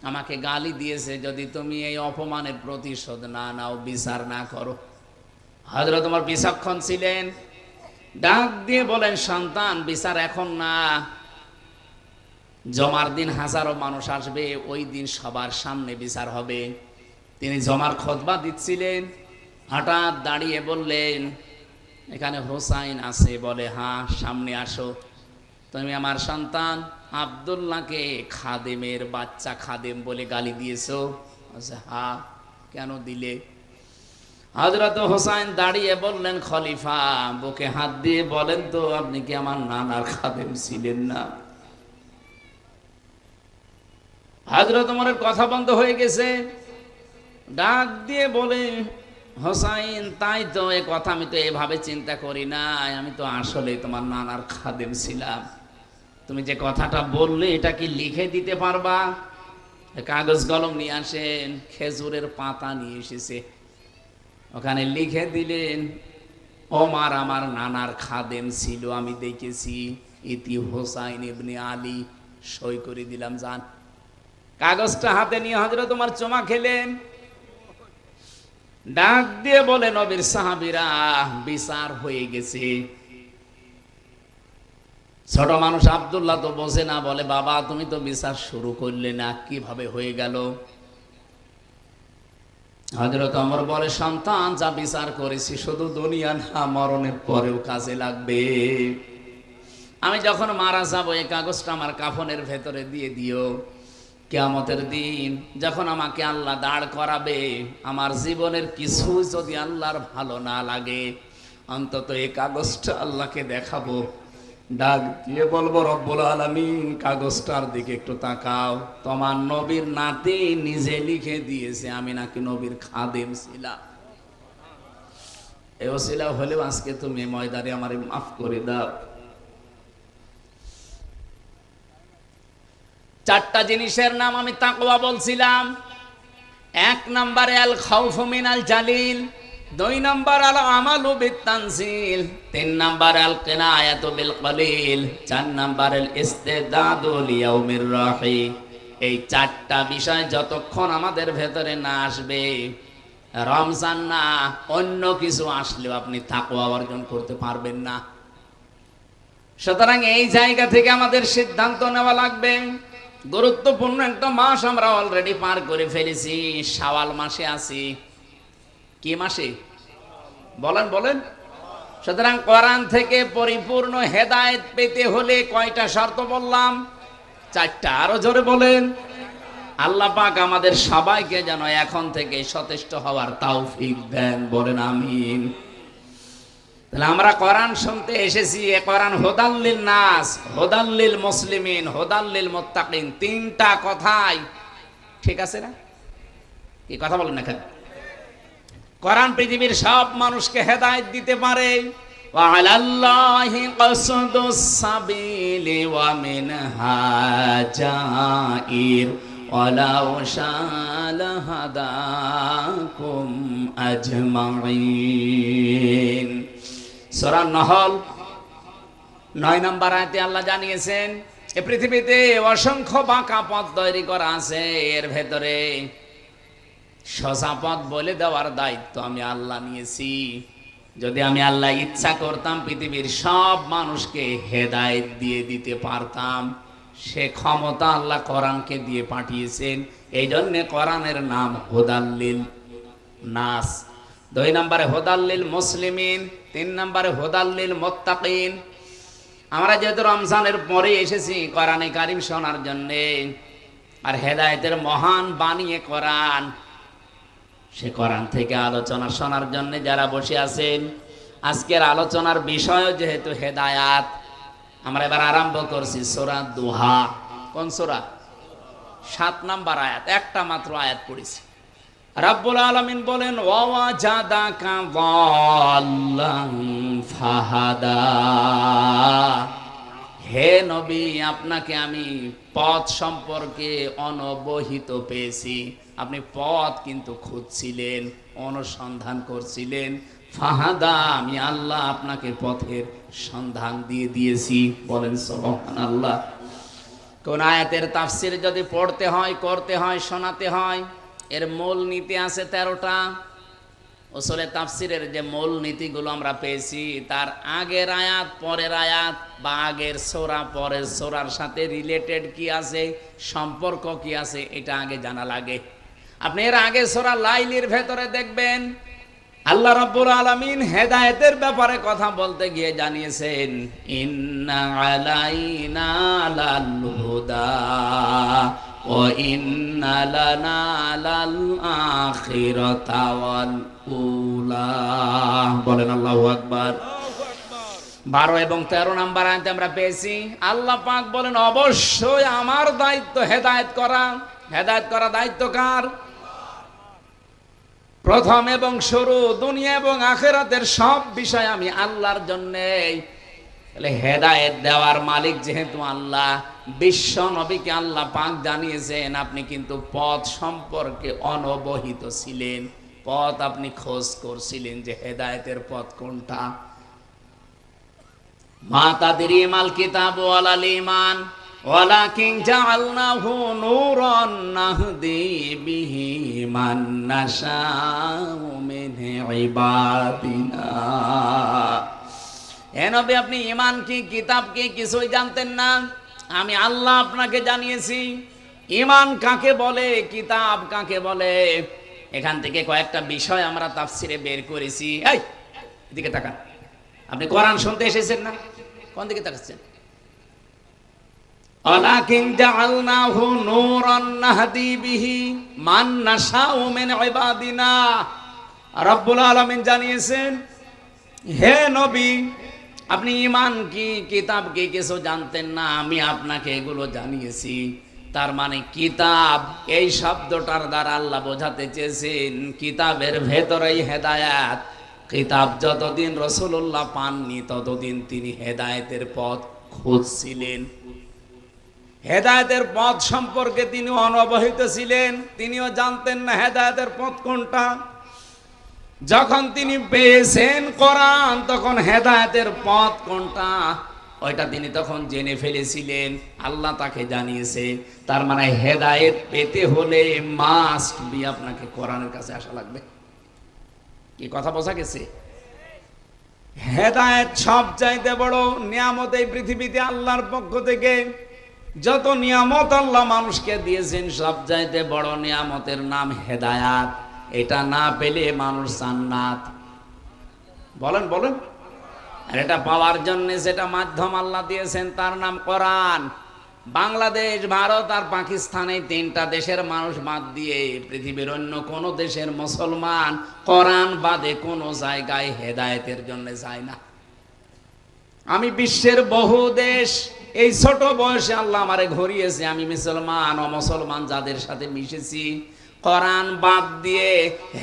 আমাকে গালি দিয়েছে, যদি তুমি এই অপমানের প্রতিশোধ না নাও, বিচার না করো। হযরত ওমর বিচক্ষণ ছিলেন, ডাক দিয়ে বলেন, সন্তান বিচার এখন না, জমার দিন হাজারো মানুষ আসবে, ওই দিন সবার সামনে বিচার হবে। তিনি জমার খুতবা দিচ্ছিলেন, হঠাৎ দাঁড়িয়ে বললেন, এখানে হুসাইন আছে? বলে হ্যাঁ, সামনে আসো। তুমি আমার সন্তান আব্দুল্লাহকে খাদেমের বাচ্চা, খাদেম বলে গালি দিয়েছো? হ্যাঁ। কেন দিলে? হযরত হুসাইন দাঁড়িয়ে বললেন, খলিফা বুকে হাত দিয়ে বলেন তো, আপনি কি আমার নানার খাদেম ছিলেন না? হযরত ওমরের কথা বন্ধ হয়ে গেছে। ডাক দিয়ে বলে, হোসাইন তাই তো, এ কথা আমি তো এভাবে চিন্তা করি না, আমি তো আসলে তোমার নানার খাদেম ছিলাম। তুমি যে কথাটা বললে এটা কি লিখে দিতে পারবা? কাগজ কলম নিয়ে আসেন, খেজুরের পাতা নিয়ে এসেছে, ওখানে লিখে দিলেন, ওমর আমার নানার খাদেম ছিল, আমি দেখেছি, ইতি হোসাইন ইবনে আলী। সই করে দিলাম, যান। কাগজটা হাতে নিয়ে হযরত ওমর চুমা খেলেন। ডাক দিয়ে বলে, নবীর সাহাবীরা, বিচার হয়ে গেছে। ছোট মানুষ আব্দুল্লাহ তো বোঝে না, বলে বাবা তুমি তো বিচার শুরু করলে না, কিভাবে হয়ে গেল? হযরত ওমর বলে, সন্তান যা বিচার করেছি শুধু দুনিয়া না, মরণের পরেও কাজে লাগবে। আমি যখন মারা যাবো এই কাগজটা আমার কাফনের ভেতরে দিয়ে দিও। কিয়ামতের দিন যখন আমাকে আল্লাহ দাঁড় করাবে, আমার জীবনের কিছু যদি আল্লাহর ভালো না লাগে, অন্তত এই কাগজটা আল্লাহকে দেখাবো, ডাক দিয়ে বলবো, রব্বুল আলামিন কাগজটার দিকে একটু তাকাও, তোমার নবীর নাতি নিজে লিখে দিয়েছে আমি নাকি নবীর খাদেম ছিলাম। এই ওসিলা হলেও আজকে তুমি ময়দানে আমারে মাফ করে দাও। চারটা জিনিসের নাম আমি তাকওয়া বলছিলাম। এক নম্বরে আল খাউফু মিনাল জালিল, দুই নম্বর আল আমালু বিত-তানজিল, তিন নম্বর আল কিনায়াতু বিল কলিল, চার নম্বর আল ইস্তিদাদু লিয়াউমির রাহি। এই চারটা বিষয় যতক্ষণ আমাদের ভেতরে না আসবে, রমজান না অন্য কিছু আসলেও আপনি তাকওয়া অর্জন করতে পারবেন না। সুতরাং এই জায়গা থেকে আমাদের সিদ্ধান্ত নেওয়া লাগবে। গুরুত্বপূর্ণ একটা মাস আমরা অলরেডি পার করে ফেলেছি, শাওয়াল মাসে আছি। কি মাসে বলেন বলেন? সুতরাং কোরআন থেকে পরিপূর্ণ হেদায়েত পেতে হলে কয়টা শর্ত বললাম? চারটা। আরো জোরে বলেন। আল্লাহ পাক আমাদের সবাইকে যেন এখন থেকে সচেষ্ট হওয়ার তৌফিক দেন, বলেন আমিন। তাহলে আমরা কোরআন শুনতে এসেছি। এ কোরআন হুদাল্লিল নাস, হুদাল্লিল মুসলিমিন, হুদাল্লিল মুত্তাকিন, তিনটা কথাই ঠিক আছে না? কি কথা বলেন না কেন? কোরআন পৃথিবীর সব মানুষকে হেদায়েত দিতে পারে। ওয়া আলাল্লাহি কাসদুস সাবিলি ওয়া মিনহা জাইর ওয়ালাউ শাআ হাদাকুম আজমাইন। সূরা নহল 9 নম্বর আয়াতে আল্লাহ জানিয়েছেন, এই পৃথিবীতে অসংখ্য বাঁকা পথ তৈরি করা আছে, এর ভেতরে সোজা পথ বলে দেওয়ার দায়িত্ব আমি আল্লাহ নিয়েছি। যদি আমি আল্লাহ ইচ্ছা করতাম পৃথিবীর সব মানুষকে হেদায়েত দিয়ে দিতে পারতাম। সে ক্ষমতা আল্লাহ কোরআনকে দিয়ে পাঠিয়েছেন। এই জন্য কোরআনের নাম হুদাল্লিল নাস। 2 নম্বরে হুদাল্লিল মুসলিমিন, 3 নম্বরে হুদাল্লিল মুত্তাকিন। আমরা যেহেতু রমজানের পরে এসেছি কোরআনে কারিম শোনার জন্য, আর হেদায়েতের মহান বানিয়ে কোরআন, সে কোরআন থেকে আলোচনা শোনার জন্য যারা বসে আছেন, আজকের আলোচনার বিষয় যেহেতু হেদায়াত, আমরা এবার আরম্ভ করছি সূরা দুহা। কোন সূরা? 7 নম্বর আয়াত, একটা মাত্র আয়াত পড়েছি। রাব্বুল আলামিন বলেন, ওয়াজাদাকা যাল্লান ফাহাদা। হে নবী, আপনাকে আমি পথ সম্পর্কে অনবহিত পেয়েছি। আপনি পথ কিন্তু খুঁজছিলেন, অনুসন্ধান করছিলেন। ফাহাদা, আমি আল্লাহ আপনাকে পথের সন্ধান দিয়ে দিয়েছি। বলেন সুবহানাল্লাহ। কোন আয়াতের তাফসীর যদি পড়তে হয়, করতে হয়, শোনাতে হয়, এর মূল নীতি আছে 13টা। উসুলে তাফসীরের যে মূল নীতিগুলো আমরা পেয়েছি, তার আগের আয়াত, পরের আয়াত, বা আগের সূরা পরের সূরার সাথে রিলেটেড কি আছে, সম্পর্ক কি আছে, এটা আগে জানা লাগে। আপনি এর আগে সূরা লাইলের ভেতরে দেখবেন আল্লাহ রাব্বুল আলামিন হেদায়েতের ব্যাপারে কথা বলতে গিয়ে জানিয়েছেন, ইন্না আলাইনা লাল হুদা ওয়া ইন্না লানা লাল আখিরাতা ওয়াল উলা। বলেন আল্লাহু আকবার। 12 এবং 13 নম্বর আয়াতে আমরা পেয়েছি আল্লাহ পাক বলেন, অবশ্যই আমার দায়িত্ব হেদায়েত করা। হেদায়েত করা দায়িত্ব কার? প্রথম এবং শুরু, দুনিয়া এবং আখিরাতের সব বিষয় আমি আল্লাহর জন্যে। তাহলে হেদায়েত দেওয়ার মালিক যেহেতু আল্লাহ, বিশ্ব নবীকে আল্লাহ পাক জানিয়েছেন আপনি কিন্তু পথ সম্পর্কে অনবহিত ছিলেন, পথ আপনি খোঁজ করছিলেন যে হেদায়েতের পথ কোনটা। মা তাদরি মাল কিতাব ওয়ালাল ঈমান ওয়ালাকিন জাআলনাহু নূরান নাহদি বিহি মান নাশাউ মিন ইবাদিনা। হে নবী, আপনি ঈমান কি, কিতাব কি কিছুই জানতেন না, আমি আল্লাহ আপনাকে জানিয়েছি। ঈমান কাকে বলে, কিতাব কাকে বলে, এখান থেকে কয়েকটা বিষয় আমরা তাফসিরে বের করেছি। এই এদিকে তাকান, আপনি কোরআন শুনতে এসেছেন না? কোন দিকে তাকাচ্ছেন? ওয়ালাকিন জাআলনাহু নূরান নাহদি বিহি মান নাশাউ মিন ইবাদিনা। রাব্বুল আলামিন জানিয়েছেন, হে নবী, আপনি ঈমান কি, কিতাব কি কিছু জানতেন না, আমি আপনাকে এগুলো জানিয়েছি। তার মানে কিতাব এই শব্দটার দ্বারা আল্লাহ বোঝাতে চেয়েছেন কিতাবের ভেতরেই হেদায়াত, কিতাব যতদিন রাসূলুল্লাহ পাননি ততদিন তিনি হেদায়েতের পথ খুঁজছিলেন। হেদায়েতের পথ সম্পর্কে তিনি অনবহিত ছিলেন, তিনিও জানতেন না হেদায়েতের পথ কোনটা। যখন তিনি পেয়েছেন কোরআন, তখন হেদায়েতের পথ কোনটা ওইটা তিনি তখন জেনে ফেলেছিলেন, আল্লাহ তাকে জানিয়েছে। তার মানে হেদায়েত পেতে হলে মাস্ট বি আপনাকে কোরআনের কাছে আসা লাগবে। কি কথা বোঝা গেছে? হেদায়েত সবচাইতে বড় নিয়ামত এই পৃথিবীতে আল্লাহর পক্ষ থেকে। যত নিয়ামত আল্লাহ মানুষকে দিয়েছেন, সবচাইতে বড় নিয়ামতের নাম হেদায়াত। এটা না পেলে মানুষ জান্নাত। বলেন বলেন। আর এটা পাওয়ার জন্য যেটা মাধ্যম আল্লাহ দিয়েছেন তার নাম কোরআন। বাংলাদেশ, ভারত আর পাকিস্তানে তিনটা দেশের মানুষ বাদ দিয়ে পৃথিবীর অন্য কোন দেশের মুসলমান কোরআন বাদে কোনো জায়গায় হেদায়েতের জন্য যায় না। আমি বিশ্বের বহু দেশ, এই ছোট বয়সে আল্লাহ আমারে ঘুরিয়েছে, আমি মুসলমান অমুসলমান যাদের সাথে মিশেছি, কোরআন বাদ দিয়ে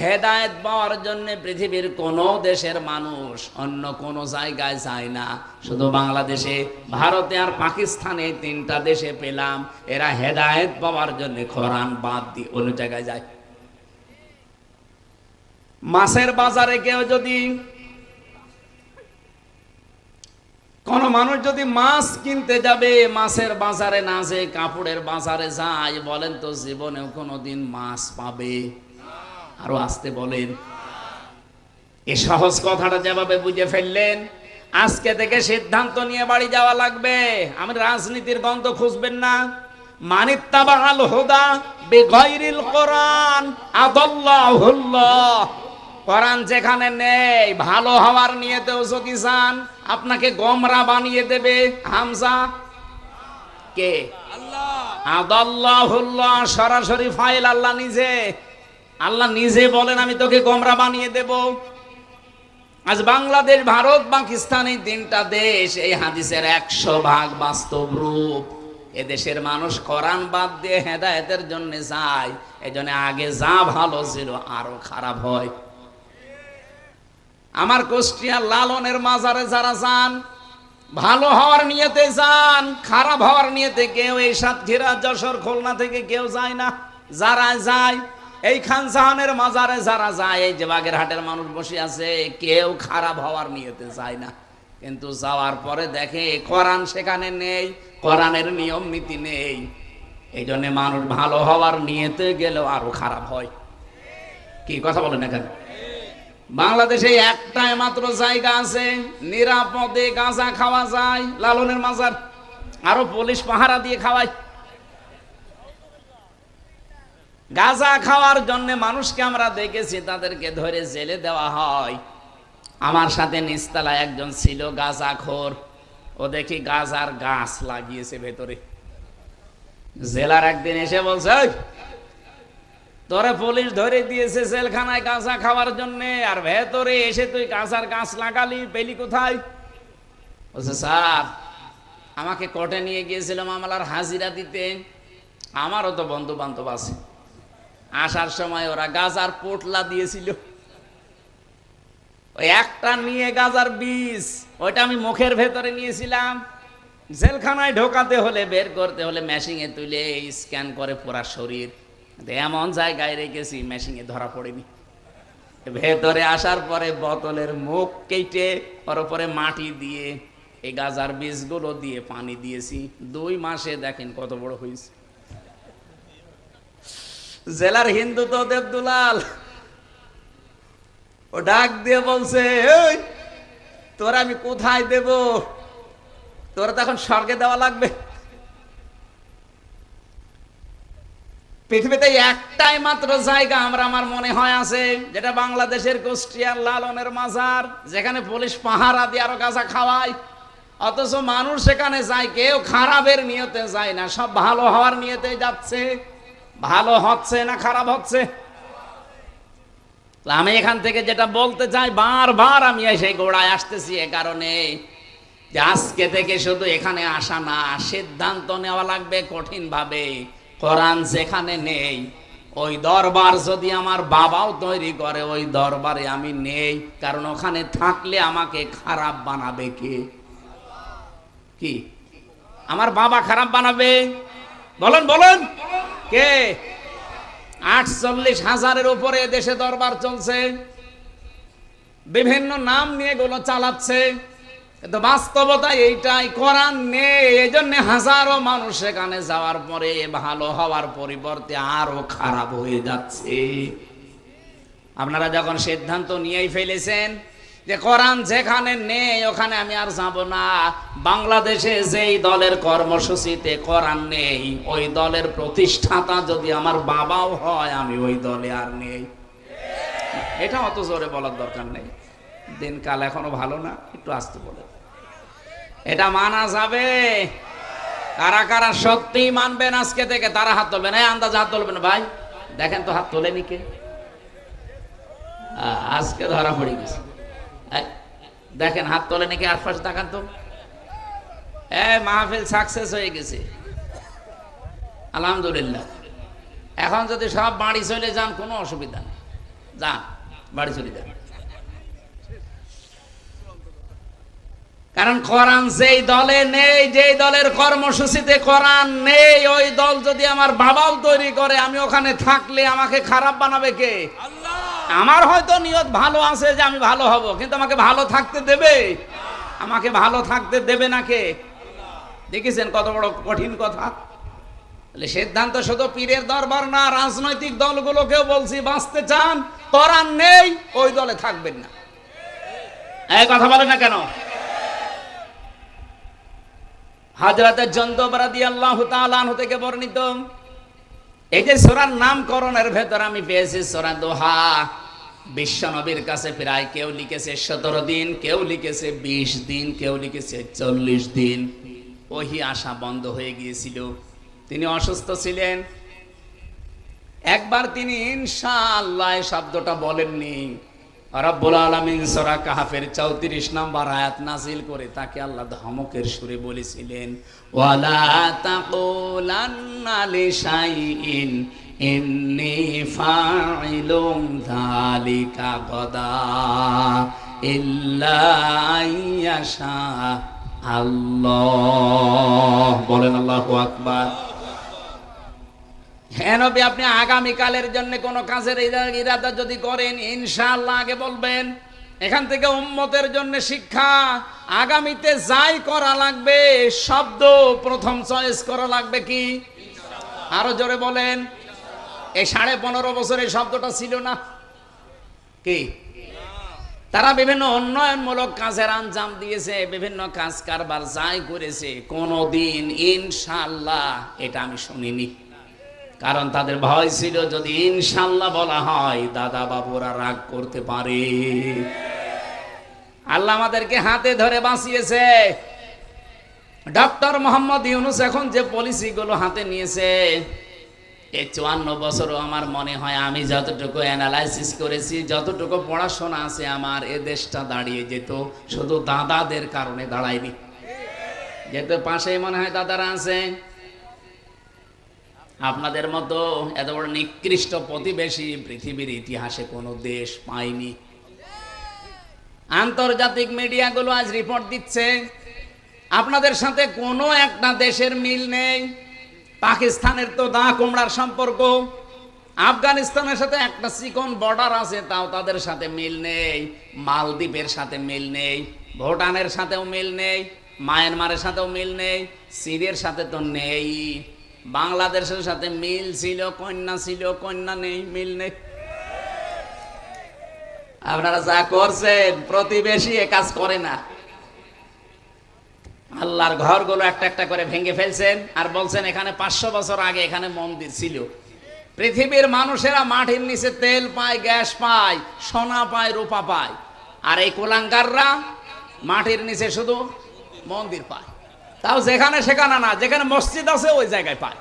হেদায়েত পাওয়ার জন্য পৃথিবীর কোন দেশের মানুষ অন্য কোন জায়গায় যায় না। শুধু বাংলাদেশে, ভারতে আর পাকিস্তানে তিনটা দেশে পেলাম এরা হেদায়েত পাওয়ার জন্য কোরআন বাদ দিয়ে অন্য জায়গায় যায়। মাছের বাজারে কেউ যদি, কোন মানুষ যদি মাছ কিনতে যাবে, মাছের বাজারে না যে কাপড়ের বাজারে যায়, বলেন তো জীবনেও কোনোদিন মাছ পাবে? আরো আসতে বলেন। এই সহজ কথাটা যেভাবে বুঝে ফেললেন, আজকে থেকে সিদ্ধান্ত নিয়ে বাড়ি যাওয়া লাগবে। আমি রাজনীতির গন্ধ খুঁজবেন না। মানিত্তাবাল হুদা বিগাইরিল কোরআন আদাল্লাহুল্লাহ। কোরআন যেখানে নেই, ভালো হওয়ার নিয়েতেও যদি চান, আপনাকে গোমরা বানিয়ে দেবে। হামজা কে? আল্লাহ। আদাল্লাহুল্লাহ সরাসরি ফাইল আল্লাহ নিজে। আল্লাহ নিজে বলেন আমি তোকে গোমরা বানিয়ে দেব। আজ বাংলাদেশ, ভারত, পাকিস্তান এই তিনটা দেশ, এই হাদিসের 100% বাস্তব রূপ। এদেশের মানুষ কোরআন বাদ দিয়ে হেদায়েতের জন্য যায়। এজন্য আগে যা ভালো ছিল আরো খারাপ হয়। আমার কুষ্টিয়া লালনের মাজারে যারা যান, ভালো হওয়ার নিয়তে যান, খারাপ হওয়ার নিয়তে কেউ এই সাতক্ষীরা, যশোর, খুলনা থেকে কেউ যায় না। যারা যায় এই খান জাহানের মাজারে যারা যায়, এই যে বাগেরহাটের মানুষ বসে আছে, কেউ খারাপ হওয়ার নিয়তে যায় না। কিন্তু যাওয়ার পরে দেখে কোরআন সেখানে নেই, কোরআনের নিয়ম নীতি নেই। এই জন্য মানুষ ভালো হওয়ার নিয়তে গেলেও আরো খারাপ হয়। কি কথা বলেন এখানে? বাংলাদেশে একটাই মাত্র জায়গা আছে নিরাপদে গাঁজা খাওয়া যায়, লালনের মাজার। আরো পুলিশ পাহারা দিয়ে খাওয়ায়। গাঁজা খাওয়ার জন্য মানুষকে আমরা দেখেছি, তাদেরকে ধরে জেলে দেওয়া হয়। আমার সাথে নিচতলায় একজন ছিল গাঁজাখোর, ও দেখি গাঁজার গাছ লাগিয়েছে ভেতরে। জেলার একদিন এসে বলছে, তোরে পুলিশ ধরে দিয়েছে জেলখানায় গাঁজা খাওয়ার জন্য, আর ভেতরে এসে তুই গাঁজার গাছ লাগালি, পেলি কোথায়? বলছে স্যার, আমাকে কোর্টে নিয়ে গিয়েছিল মামলার হাজিরা দিতে, আমারও তো বন্ধু বান্ধব আছে। আসার সময় ওরা গাঁজার পোটলা দিয়েছিল, ওই একটা নিয়ে গাঁজার বীজ, ওইটা আমি মুখের ভেতরে নিয়েছিলাম। জেলখানায় ঢোকাতে হলে, বের করতে হলে মেশিনে তুলে স্ক্যান করে পুরা শরীর, এমন জায়গায় রেখেছি মেশিনে ধরা পড়েনি। ভেতরে আসার পরে বোতলের মুখ কেটে ওর উপরে মাটি দিয়ে এই গাঁজার বীজগুলো দিয়ে পানি দিয়েছি। 2 মাসে দেখেন কত বড় হয়েছে। জেলার হিন্দু তো দেবদুলাল, ও ডাক দিয়ে বলছে, এই তোরা আমি কোথায় দেব? তোরা তো এখন স্বর্গে দেওয়া লাগবে। পৃথিবীতে একটাই মাত্র জায়গা আমার মনে হয় আছে, যেটা বাংলাদেশের কুষ্টিয়ার লালনের মাজার, যেখানে পুলিশ পাহারা দিয়ে আরো গাঁজা খাওয়ায়, অথচ মানুষ সেখানে যায়, কেউ খারাপের নিয়তে যায় না, সব ভালো হওয়ার নিয়তে যাচ্ছে। ভালো হচ্ছে না খারাপ হচ্ছে? আমি এখান থেকে যেটা বলতে চাই, বারবার আমি সেই গোড়ায় আসতেছি এ কারণে যে আজকে থেকে শুধু এখানে আসা না, সিদ্ধান্ত নেওয়া লাগবে কঠিন ভাবে। কোরআন যেখানে নেই, ওই দরবার যদি আমার বাবাও তৈরি করে, ওই দরবারে আমি নেই, কারণ ওখানে থাকলে আমাকে খারাপ বানাবে কে? কি আমার বাবা খারাপ বানাবে? বলেন বলেন কে? 48,000-এর উপরে দেশে দরবার চলছে, বিভিন্ন নাম নিয়ে এগুলো চালাচ্ছে, কিন্তু বাস্তবতা এইটাই, কোরআন নেই। এই জন্য হাজারো মানুষ সেখানে যাওয়ার পরে ভালো হওয়ার পরিবর্তে আরো খারাপ হয়ে যাচ্ছে। আপনারা যখন সিদ্ধান্ত নিয়েই ফেলেছেন যে কোরআন যেখানে নেই ওখানে আমি আর যাব না, বাংলাদেশে যেই দলের কর্মসূচিতে কোরআন নেই, ওই দলের প্রতিষ্ঠাতা যদি আমার বাবাও হয়, আমি ওই দলে আর নেই। এটা অত জোরে বলার দরকার নেই, দিনকাল এখনো ভালো না, একটু আস্তে বলে। এটা মানা যাবে? কারা কারা সত্যি মানবেন আজকে থেকে? তারা হাত তুলবেন। আন্দাজ হাত তুলবেন ভাই, দেখেন তো হাত তোলেনি কে? আজকে ধরা পড়ে গেছে। দেখেন হাত তোলেনি কে? আর পাশে তাকান তো। মাহফিল সাকসেস হয়ে গেছে, আলহামদুলিল্লাহ। এখন যদি সব বাড়ি চলে যান কোনো অসুবিধা নেই, যান বাড়ি চলে যান। কারণ কোরআন যেই দলে নেই, যেই দলের কর্মসূচিতে কোরআন নেই, ওই দল যদি আমার বাবাও তৈরি করে, আমি ওখানে থাকলে আমাকে খারাপ বানাবে কে? আল্লাহ। আমার হয়তো নিয়ত ভালো আছে যে আমি ভালো হব, কিন্তু আমাকে ভালো থাকতে দেবে? আমাকে ভালো থাকতে দেবে না কে? দেখেছেন কত বড় কঠিন কথা। সিদ্ধান্ত শুধু পীরের দরবার না, রাজনৈতিক দলগুলোকেও বলছি, বাঁচতে চান কোরআন নেই, ওই দলে থাকবেন না। এই কথা বলে না কেন? হযরত জুনদুব রাদিয়াল্লাহু তাআলা আনহু থেকে বর্ণিত, এই যে সূরার নামকরণের ভেতর আমি পেয়েছি সূরা দোহা। বিশ্ব নবীর কাছে প্রায় কেউ লিখেছে 17 দিন, কেউ লিখেছে 20 দিন, কেউ লিখেছে 40 দিন। ওহি আসা বন্ধ হয়ে গিয়েছিল, তিনি অসুস্থ ছিলেন। একবার তিনি ইনশাআল্লাহ শব্দটা বলেননি। রব্বুল আলামিন সূরা কাহফের 34 নম্বর আয়াত নাযিল করে তাকে আল্লাহ ধমকের সুরে বলেছিলেন, ওয়ালা তাকুলান্না লিশাইইন ইন্নী ফাইলুম যালিকা গাদা ইল্লা আইয়াশা আল্লাহ। বলেন আল্লাহু আকবার। হ্যাঁ নবী, আপনি আগামীকালের জন্য কোনো কাজের ইরাদা যদি করেন, ইনশাআল্লাহ আগে বলবেন। এখান থেকে উম্মতের জন্য শিক্ষা, আগামীতে যাই করা লাগবে শব্দ প্রথম চয়েস করা লাগবে কি? আরো জোরে বলেন। এই 15.5 বছরে শব্দটা ছিল না কি? তারা বিভিন্ন উন্নয়নমূলক কাজের আঞ্জাম দিয়েছে, বিভিন্ন কাজ কারবার যাই করেছে, কোনোদিন ইনশাআল্লাহ এটা আমি শুনিনি। কারণ তাদের ভয় ছিল যদি ইনশাআল্লাহ বলা হয় দাদা বাবুরা রাগ করতে পারে। আল্লাহ আমাদেরকে হাতে ধরে বাঁচিয়েছে। ডক্টর মোহাম্মদ ইউনূস এখন যে পলিসিগুলো হাতে নিয়েছে, এই 54 বছরও আমার মনে হয় আমি যতটুকু অ্যানালাইসিস করেছি, যতটুকু পড়াশোনা আছে আমার, এ দেশটা দাঁড়িয়ে যেত। শুধু দাদাদের কারণে দাঁড়ায়নি, যেহেতু পাশেই মনে হয় দাদারা আছে। আপনাদের মতো এত বড় নিকৃষ্ট প্রতিবেশী পৃথিবীর ইতিহাসে কোনো দেশ পায়নি। আন্তর্জাতিক মিডিয়াগুলো আজ রিপোর্ট দিচ্ছে আপনাদের সাথে কোনো একটা দেশের মিল নেই। পাকিস্তানের তো দা কুমড়ার সম্পর্ক, আফগানিস্তানের সাথে একটা চিকন বর্ডার আছে, তাও তাদের সাথে মিল নেই। মালদ্বীপের সাথে মিল নেই, ভুটানের সাথেও মিল নেই, মায়ানমারের সাথেও মিল নেই, সিরিয়ার সাথে তো নেই। বাংলাদেশের সাথে মিল ছিল, কন্যা নেই, মিল নেই। আপনারা যা করছেন, প্রতিবেশী এ কাজ করে না। আল্লাহর ঘরগুলো একটা একটা করে ভেঙে ফেলছেন আর বলছেন এখানে 500 বছর আগে এখানে মন্দির ছিল। পৃথিবীর মানুষেরা মাটির নিচে তেল পায়, গ্যাস পায়, সোনা পায়, রূপা পায়, আর এই কুলাঙ্গাররা মাটির নিচে শুধু মন্দির পায়। তাও যেখানে সেখানে না, যেখানে মসজিদ আছে ওই জায়গায় পায়।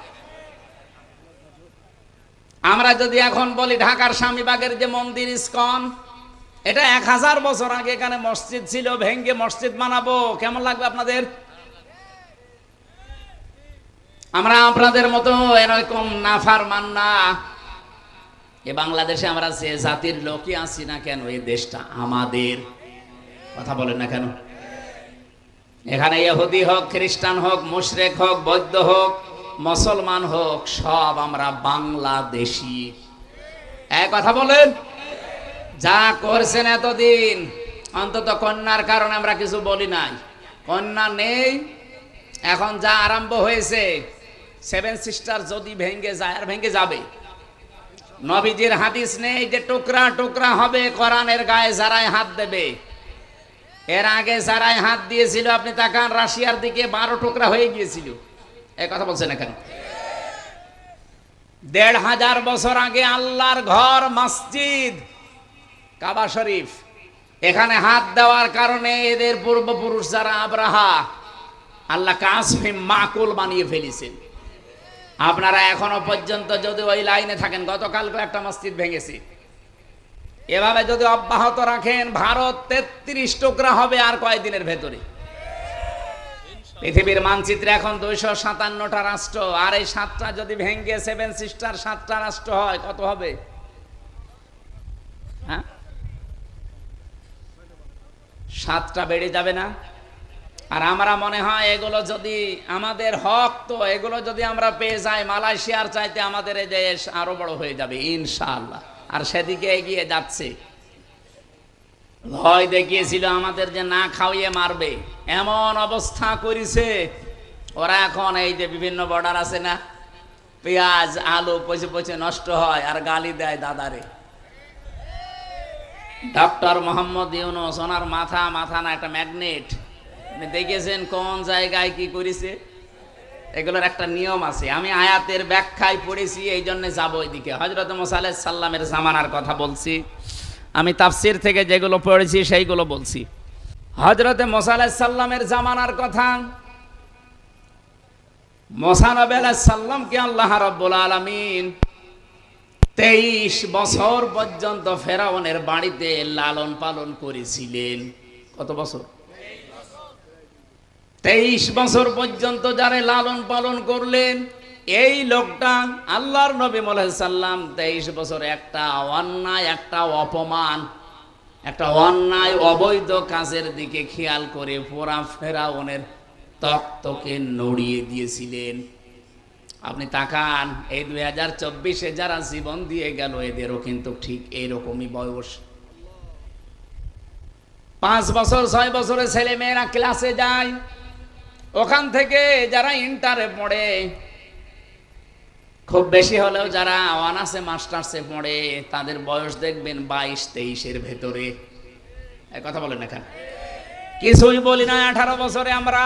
আমরা যদি এখন বলি ঢাকার স্বামীবাগের যে মন্দির ইসকন, এটা 1000 বছর আগে এখানে মসজিদ ছিল, ভেঙ্গে মসজিদ বানাবো, কেমন লাগবে আপনাদের? আমরা আপনাদের মতো এরকম নাফারমান না। এ বাংলাদেশে আমরা যে জাতির লোকই আছি না কেন, এই দেশটা আমাদের। কথা বলেন না কেন? এখানে ইহুদি হোক, খ্রিস্টান হোক, মুশরিক হোক, বৌদ্ধ হোক, মুসলমান হোক, সব আমরা বাংলাদেশি। এক কথা বলেন। যা করছেন এতদিন, অন্তত কন্যার কারণে আমরা কিছু বলি নাই। কন্যা নেই, এখন যা আরম্ভ হয়েছে, সেভেন সিস্টার যদি ভেঙে যায়, আর ভেঙে যাবে। নবীজির হাদিস নেই যে টুকরা টুকরা হবে কোরআনের গায়ে যারাই হাত দেবে। এর আগে যারাই হাত দিয়েছিল, আপনি তাকান, রাশিয়ার দিকে 12 টুকরা হয়ে গিয়েছিল। এই কথা বলছেন এখানে। 1500 বছর আগে আল্লাহর ঘর, মসজিদ কাবা শরীফ, এখানে হাত দেওয়ার কারণে এদের পূর্বপুরুষ যারা আব্রাহা, আল্লাহ কাসফে মাকুল বানিয়ে ফেলেছেন। আপনারা এখনো পর্যন্ত যদি ওই লাইনে থাকেন, গতকালকে একটা মসজিদ ভেঙেছে, এভাবে যদি অব্যাহত রাখেন, ভারত 33 টুকরা হবে আর কয়েকদিনের ভেতরে। পৃথিবীর মানচিত্রে এখন 257টা রাষ্ট্র, আর এই 7টা যদি ভেঙে সেভেন সিস্টার 7টা রাষ্ট্র হয়, কত হবে? হ্যাঁ, 7টা বেড়ে যাবে না? আর আমরা মনে হয় এগুলো যদি আমাদের হক, তো এগুলো যদি আমরা পেয়ে যাই, মালয়েশিয়ার চাইতে আমাদের এই দেশ আরো বড় হয়ে যাবে ইনশাআল্লাহ। আর সেদিকে এগিয়ে যাচ্ছে। ভয় দেখিয়েছিল আমাদের যে না খাওয়িয়ে মারবে, এমন অবস্থা করেছে ওরা। এখন এই যে বিভিন্ন বর্ডার আছে না, পেঁয়াজ আলু পচে পচে নষ্ট হয়, আর গালি দেয় দাদারে। ডক্টর মোহাম্মদ ইউনূস, ওনার মাথা না একটা ম্যাগনেট। দেখেছেন কোন জায়গায় কি করেছে? এগুলোর একটা নিয়ম আছে। আমি আয়াতের ব্যাখ্যায় পড়েছি, এই জন্য যাবো ওইদিকে। হযরত মুসা আলাইহিস সালামের জামানার কথা বলছি, আমি তাফসীর থেকে যেগুলো পড়েছি সেইগুলো বলছি। হযরত মুসা আলাইহিস সালামের জামানার কথা। মুসা নবী আলাইহিস সালামকে আল্লাহ রাব্বুল আলামিন 23 বছর পর্যন্ত ফেরাউনের বাড়িতে লালন পালন করেছিলেন। কত বছর? 23 বছর পর্যন্ত যারা লালন পালন করলেন, এই লোকটা আল্লাহর নবী মুহাম্মদ সাল্লাম 23 বছর একটা অন্যায়, একটা অপমান, একটা অন্যায় অবৈধ কাজের দিকে খেয়াল করে পুরা ফেরাউনের তক্তকে নড়িয়ে দিয়েছিলেন। আপনি তাকান, এই 2024-এ যারা জীবন দিয়ে গেল, এদেরও কিন্তু ঠিক এইরকমই বয়স। 5 বছর 6 বছরের ছেলে মেয়েরা ক্লাসে যায়, ওখান থেকে যারা ইন্টারে পড়ে, খুব বেশি হলেও যারা অনার্সে মাস্টার্সে পড়ে, তাদের বয়স দেখবেন 22-23-এর ভেতরে। এই কথা বলেন এখানে। কিছুই বলি না, 18 বছরে আমরা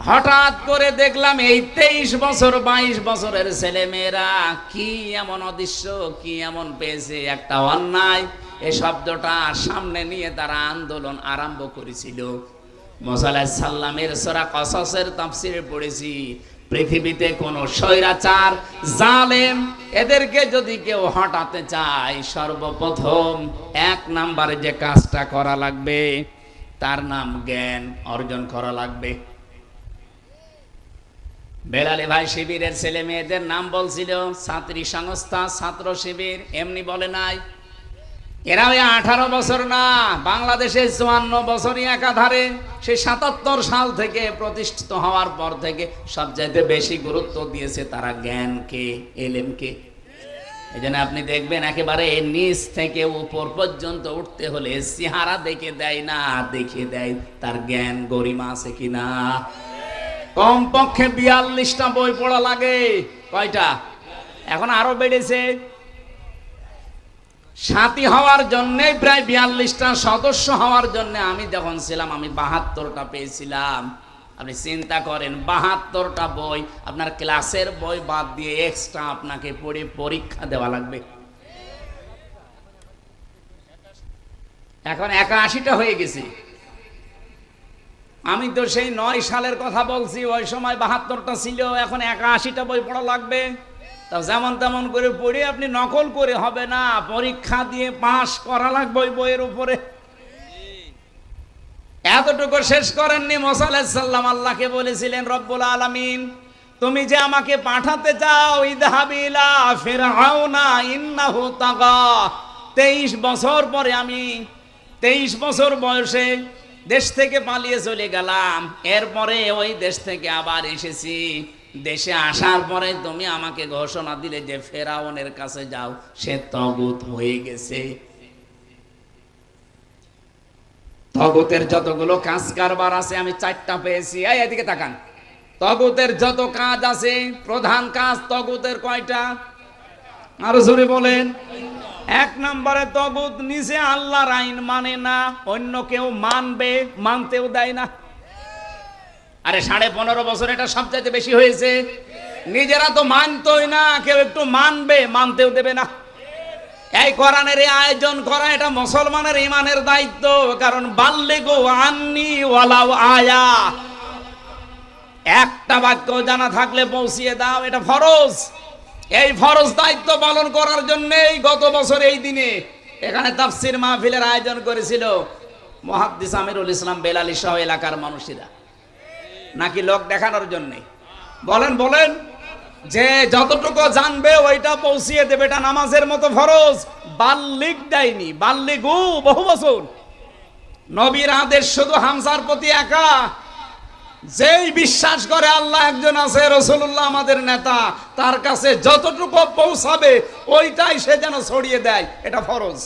হঠাৎ করে দেখলাম এই 23 বছর 22 বছরের ছেলে মেয়েরা কি এমন অদৃশ্য, কি এমন পেয়েছে, একটা অন্যায় এই শব্দটা সামনে নিয়ে তারা আন্দোলন আরম্ভ করেছিল। মুসা আলাইহিস সালামের সূরা কসসের তাফসীরে পড়েছি, পৃথিবীতে কোন স্বৈরাচার, জালেম, এদেরকে যদি কেউ হটাতে চায়, সর্বপ্রথম 1 নম্বরে যে কাজটা করা লাগবে, তার নাম জ্ঞান অর্জন করা লাগবে। বেলালে ভাই শিবিরের ছেলে মেয়েদের নাম বলছিল, ছাত্রী সংস্থা, ছাত্র শিবির, এমনি বলে নাই। এরা ওই 18 বছর না, বাংলাদেশে 54 বছরই একাধারে, সেই 77 সাল থেকে প্রতিষ্ঠিত হওয়ার পর থেকে সবচাইতে বেশি গুরুত্ব দিয়েছে তারা জ্ঞানকে, এলেমকে। এই জন্য আপনি দেখবেন একেবারে নিচ থেকে উপর পর্যন্ত উঠতে হলে চেহারা দেখে দেয় না, দেখে দেয় তার জ্ঞান গরিমা আছে কিনা। কমপক্ষে 42টা বই পড়া লাগে। কয়টা? এখন আরো বেড়েছে। সাথী হওয়ার জন্য প্রায় 42টা, সদস্য হওয়ার জন্য আমি যখন ছিলাম, আমি 72টা পেয়েছিলাম। আপনি চিন্তা করেন, 72টা বই, আপনার ক্লাসের বই বাদ দিয়ে এক্সট্রা আপনাকে পড়ে পরীক্ষা দেওয়া লাগবে। এখন 81টা হয়ে গেছে। আমি তো সেই 9 সালের কথা বলছি, ওই সময় 72টা ছিল, এখন 81টা বই পড়া লাগবে। তা যেমন তেমন করে পড়ে আপনি নকল করে হবে না, পরীক্ষা দিয়ে পাস করা লাগবে ওই বইয়ের উপরে। এতটুকু শেষ করেননি মুসা আলাইহিস সালাম, আল্লাহকে বলেছিলেন, রব্বুল আলামিন তুমি যে আমাকে পাঠাতে চাও, ইযহাবিলা ফিরআউনা ইন্নাহু তাগা, 23 বছর পরে আমি 23 বছর বয়সে দেশ থেকে পালিয়ে চলে গেলাম, এরপরে ওই দেশ থেকে আবার এসেছি। দেশে আসার পরে তুমি আমাকে ঘোষণা দিলে যে ফেরাউনের কাছে যাও, সে তগুত হয়ে গেছে। তগুতের যতগুলো কাজ কারবার আছে আমি 4টা পেয়েছি। এই এদিকে তাকান, তগুতের যত কাজ আছে, প্রধান কাজ তগুতের কয়টা? আরো জোরে বলেন। 1 নম্বরে তগুত নিজে আল্লাহর আইন মানে না, অন্য কেউ মানবে, মানতেও দেয় না। আরে 15.5 বছর এটা সবচাইতে বেশি হয়েছে। নিজেরা তো মানতোই না, কেউ একটু মানবে, মানতেও দেবে না। এই কোরআনের এই আয়োজন করা এটা মুসলমানের ইমানের দায়িত্ব। কারণ বাল্লিগু আন্নি ওয়ালাউ আয়া, একটা বাক্য জানা থাকলে পৌঁছিয়ে দাও, এটা ফরজ। এই ফরজ দায়িত্ব পালন করার জন্যই গত বছর এই দিনে এখানে তাফসীর মাহফিলের আয়োজন করেছিল মুহাদ্দিস আমিরুল ইসলাম বেলালী সহ এলাকার মানুষেরা। নাকি লোক দেখানোর জন্যে? বলেন বলেন, যে যতটুকু জানবে ওইটা পৌঁছিয়ে দেবে, এটা নামাজের মতো ফরজ। বাল্লিগ দেয়নি, বাল্লিগু বহু বছর। নবীর আদেশ শুধু হামজার প্রতি একা। যেই বিশ্বাস করে আল্লাহ একজন আছে, রাসূলুল্লাহ আমাদের নেতা, তার কাছে যতটুকু পৌঁছাবে ওইটাই সে যেন ছড়িয়ে দেয়, এটা ফরজ।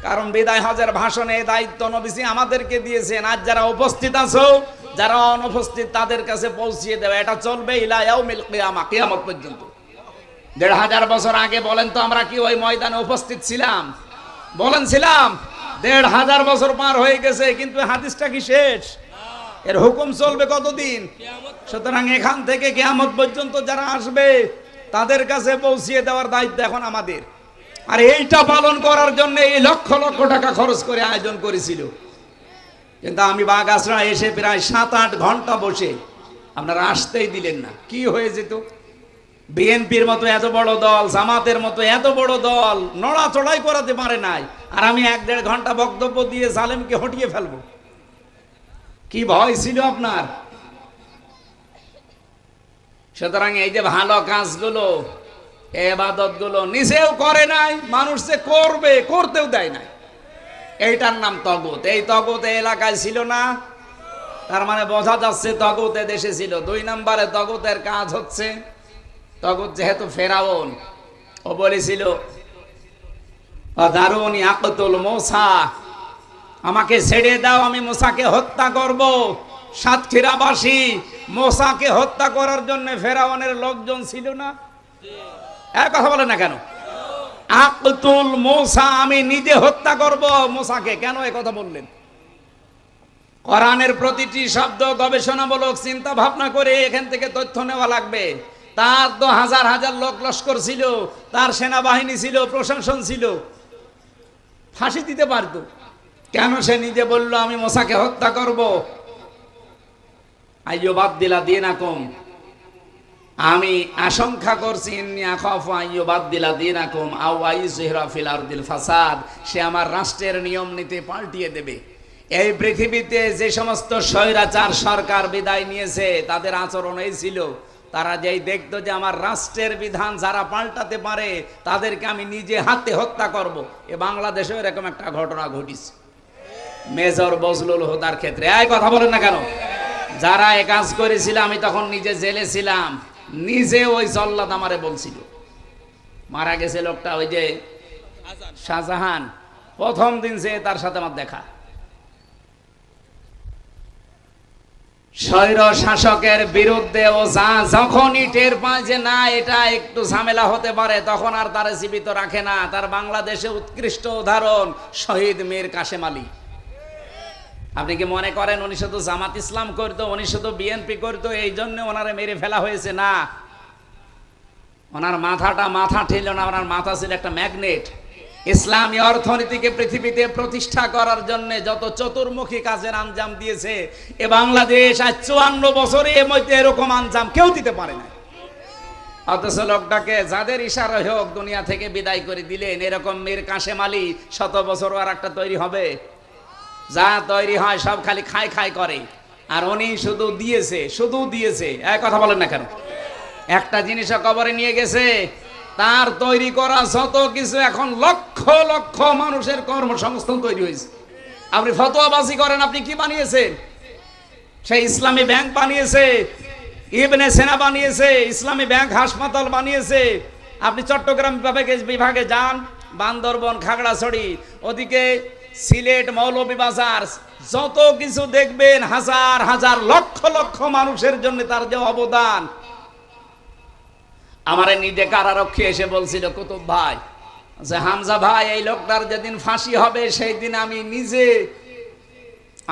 কারণ বিদায় হজের ভাষণে এই দায়িত্ব নবীজি আমাদেরকে দিয়েছেন। আজ যারা উপস্থিত আছো, যারা অনুপস্থিত, তাদের কাছে পৌঁছিয়ে দেওয়া, এটা চলবে ইলা ইয়াউমিল কিয়ামা, কিয়ামত পর্যন্ত। 1500 বছর আগে বলেন তো আমরা কি ওই ময়দানে উপস্থিত ছিলাম? বলেন ছিলাম? 1500 বছর পার হয়ে গেছে, কিন্তু হাদিসটা কি শেষ? এর হুকুম চলবে কতদিন? সুতরাং এখান থেকে কিয়ামত পর্যন্ত যারা আসবে তাদের কাছে পৌঁছিয়ে দেওয়ার দায়িত্ব এখন আমাদের। আর এইটা পালন করার জন্য এই লক্ষ লক্ষ টাকা খরচ করে আয়োজন করেছিল। কিন্তু আমি বাগাসরা এসে প্রায় 7-8 ঘন্টা বসে, আপনারা আসতেই দিলেন না। কি হয়ে যেত? বিএনপির মতো এত বড় দল, জামাতের মতো এত বড় দল নড়াচড়াই করাতে পারে নাই, আর আমি 1-1.5 ঘন্টা বক্তব্য দিয়ে জালেমকে হটিয়ে ফেলবো। কি ভয় ছিল আপনার? সুতরাং এই যে ভালো কাজগুলো, ইবাদত গুলো নিজেও করে নাই, মানুষ যে করবে করতেও দেয় নাই, এইটার নাম তগুত। এই তগুত এলাকায় ছিল না, তার মানে বোঝা যাচ্ছে তগুত দেশে ছিল। 2 নম্বরে তগুতের কাজ হচ্ছে, তগুত যেহেতু ফেরাউন, ও বলেছিল দারুনি আকতুল মূসা, আমাকে ছেড়ে দাও, আমি মূসাকে হত্যা করব। সাতক্ষীরাবাসী মূসাকে হত্যা করার জন্য ফেরাউনের লোকজন ছিল না? এক কথা বলে না কেন? আকতুল মূসা, আমি নিজে হত্যা করব মূসাকে। কেন এই কথা বললেন? কোরআনের প্রতিটি শব্দ গবেষণামূলক চিন্তা ভাবনা করে এখান থেকে তথ্য নেওয়া লাগবে। তার তো হাজার হাজার লোক লস্কর ছিল, তার সেনাবাহিনী ছিল, প্রশাসন ছিল, ফাঁসি দিতে পারতো। কেন সে নিজে বলল আমি মূসাকে হত্যা করব? আইয়ুবাদদিলা দীনাকুম, আমি আশঙ্কা করছি, ইন্নী আখাফু আইয়ুবাদদিলা দীনাকুম আও আইয়ুযহিরা ফিল আরদিল ফাসাদ, সে আমার রাষ্ট্রের নিয়ম নীতি পাল্টিয়ে দেবে। এই পৃথিবীতে যে সমস্ত স্বৈরাচার সরকার বিদায় নিয়েছে তাদের আচরণ এই ছিল, তারা যেই দেখতো যে আমার রাষ্ট্রের বিধান যারা পাল্টাতে পারে তাদেরকে আমি নিজে হাতে হত্যা করব। এ বাংলাদেশে এরকম একটা ঘটনা ঘটিছে মেজর বজলুল হুদার ক্ষেত্রে। এই কথা বলেন না কেন? যারা এ কাজ করেছিল, আমি তখন নিজে জেলে ছিলাম, নিজে ওই জল্লাদ আমারে বলছিল, মারা গেছে লোকটা, ওই যে শাহজাহান, প্রথম দিন যে তার সাথে আমার দেখা। স্বৈর শাসকের বিরুদ্ধে ও যখনই টের পায় যে না এটা একটু ঝামেলা হতে পারে, তখন আর তারা জীবিত রাখে না। তার বাংলাদেশে উৎকৃষ্ট উদাহরণ শহীদ মীর কাশেম আলী। আপনি কি মনে করেন উনি শুধু জামাত ইসলাম করতো, উনি শুধু বিএনপি করতো এই জন্য ওনারে মেরে ফেলা হয়েছে? না, ওনার মাথাটা মাথা ছিল না, ওনার মাথা ছিল একটা ম্যাগনেট। ইসলামী অর্থনীতিকে পৃথিবীতে প্রতিষ্ঠা করার জন্য যত চতুর্মুখী কাজের আঞ্জাম দিয়েছে এ বাংলাদেশ আজ 54 বছরে এর মধ্যে এরকম আঞ্জাম কেউ দিতে পারে না। অথচ লোকটাকে যাদের ইশারা হোক দুনিয়া থেকে বিদায় করে দিলেন। এরকম মীর কাশেম আলী 100 বছর আর একটা তৈরি হবে? যা তৈরি হয় সব খালি খাই খাই করে। আর উনি শুধু দিয়েছে এক কথা বলেন না কেন? একটা জিনিস কবরে নিয়ে গেছে, তার তৈরি করা যত কিছু এখন লক্ষ লক্ষ মানুষের কর্মসংস্থান তৈরি হয়েছে। আপনি ফতোয়াবাজি করেন, আপনি কি বানিয়েছেন? সেই ইসলামী ব্যাংক বানিয়েছে, ইবনে সেনা বানিয়েছে, ইসলামী ব্যাংক হাসপাতাল বানিয়েছে। আপনি চট্টগ্রাম বিভাগে যান, বান্দরবন, খাগড়াছড়ি, ওদিকে সিলেট, মৌলভীবাজার, যত কিছু দেখবেন হাজার হাজার লক্ষ লক্ষ মানুষের জন্য তার যে অবদান। আমারে নিজে কারারক্ষী এসে বলছিল, কুতুব ভাই, যে হামজা ভাই এই লোকটার যেদিন ফাঁসি হবে সেই দিন আমি নিজে,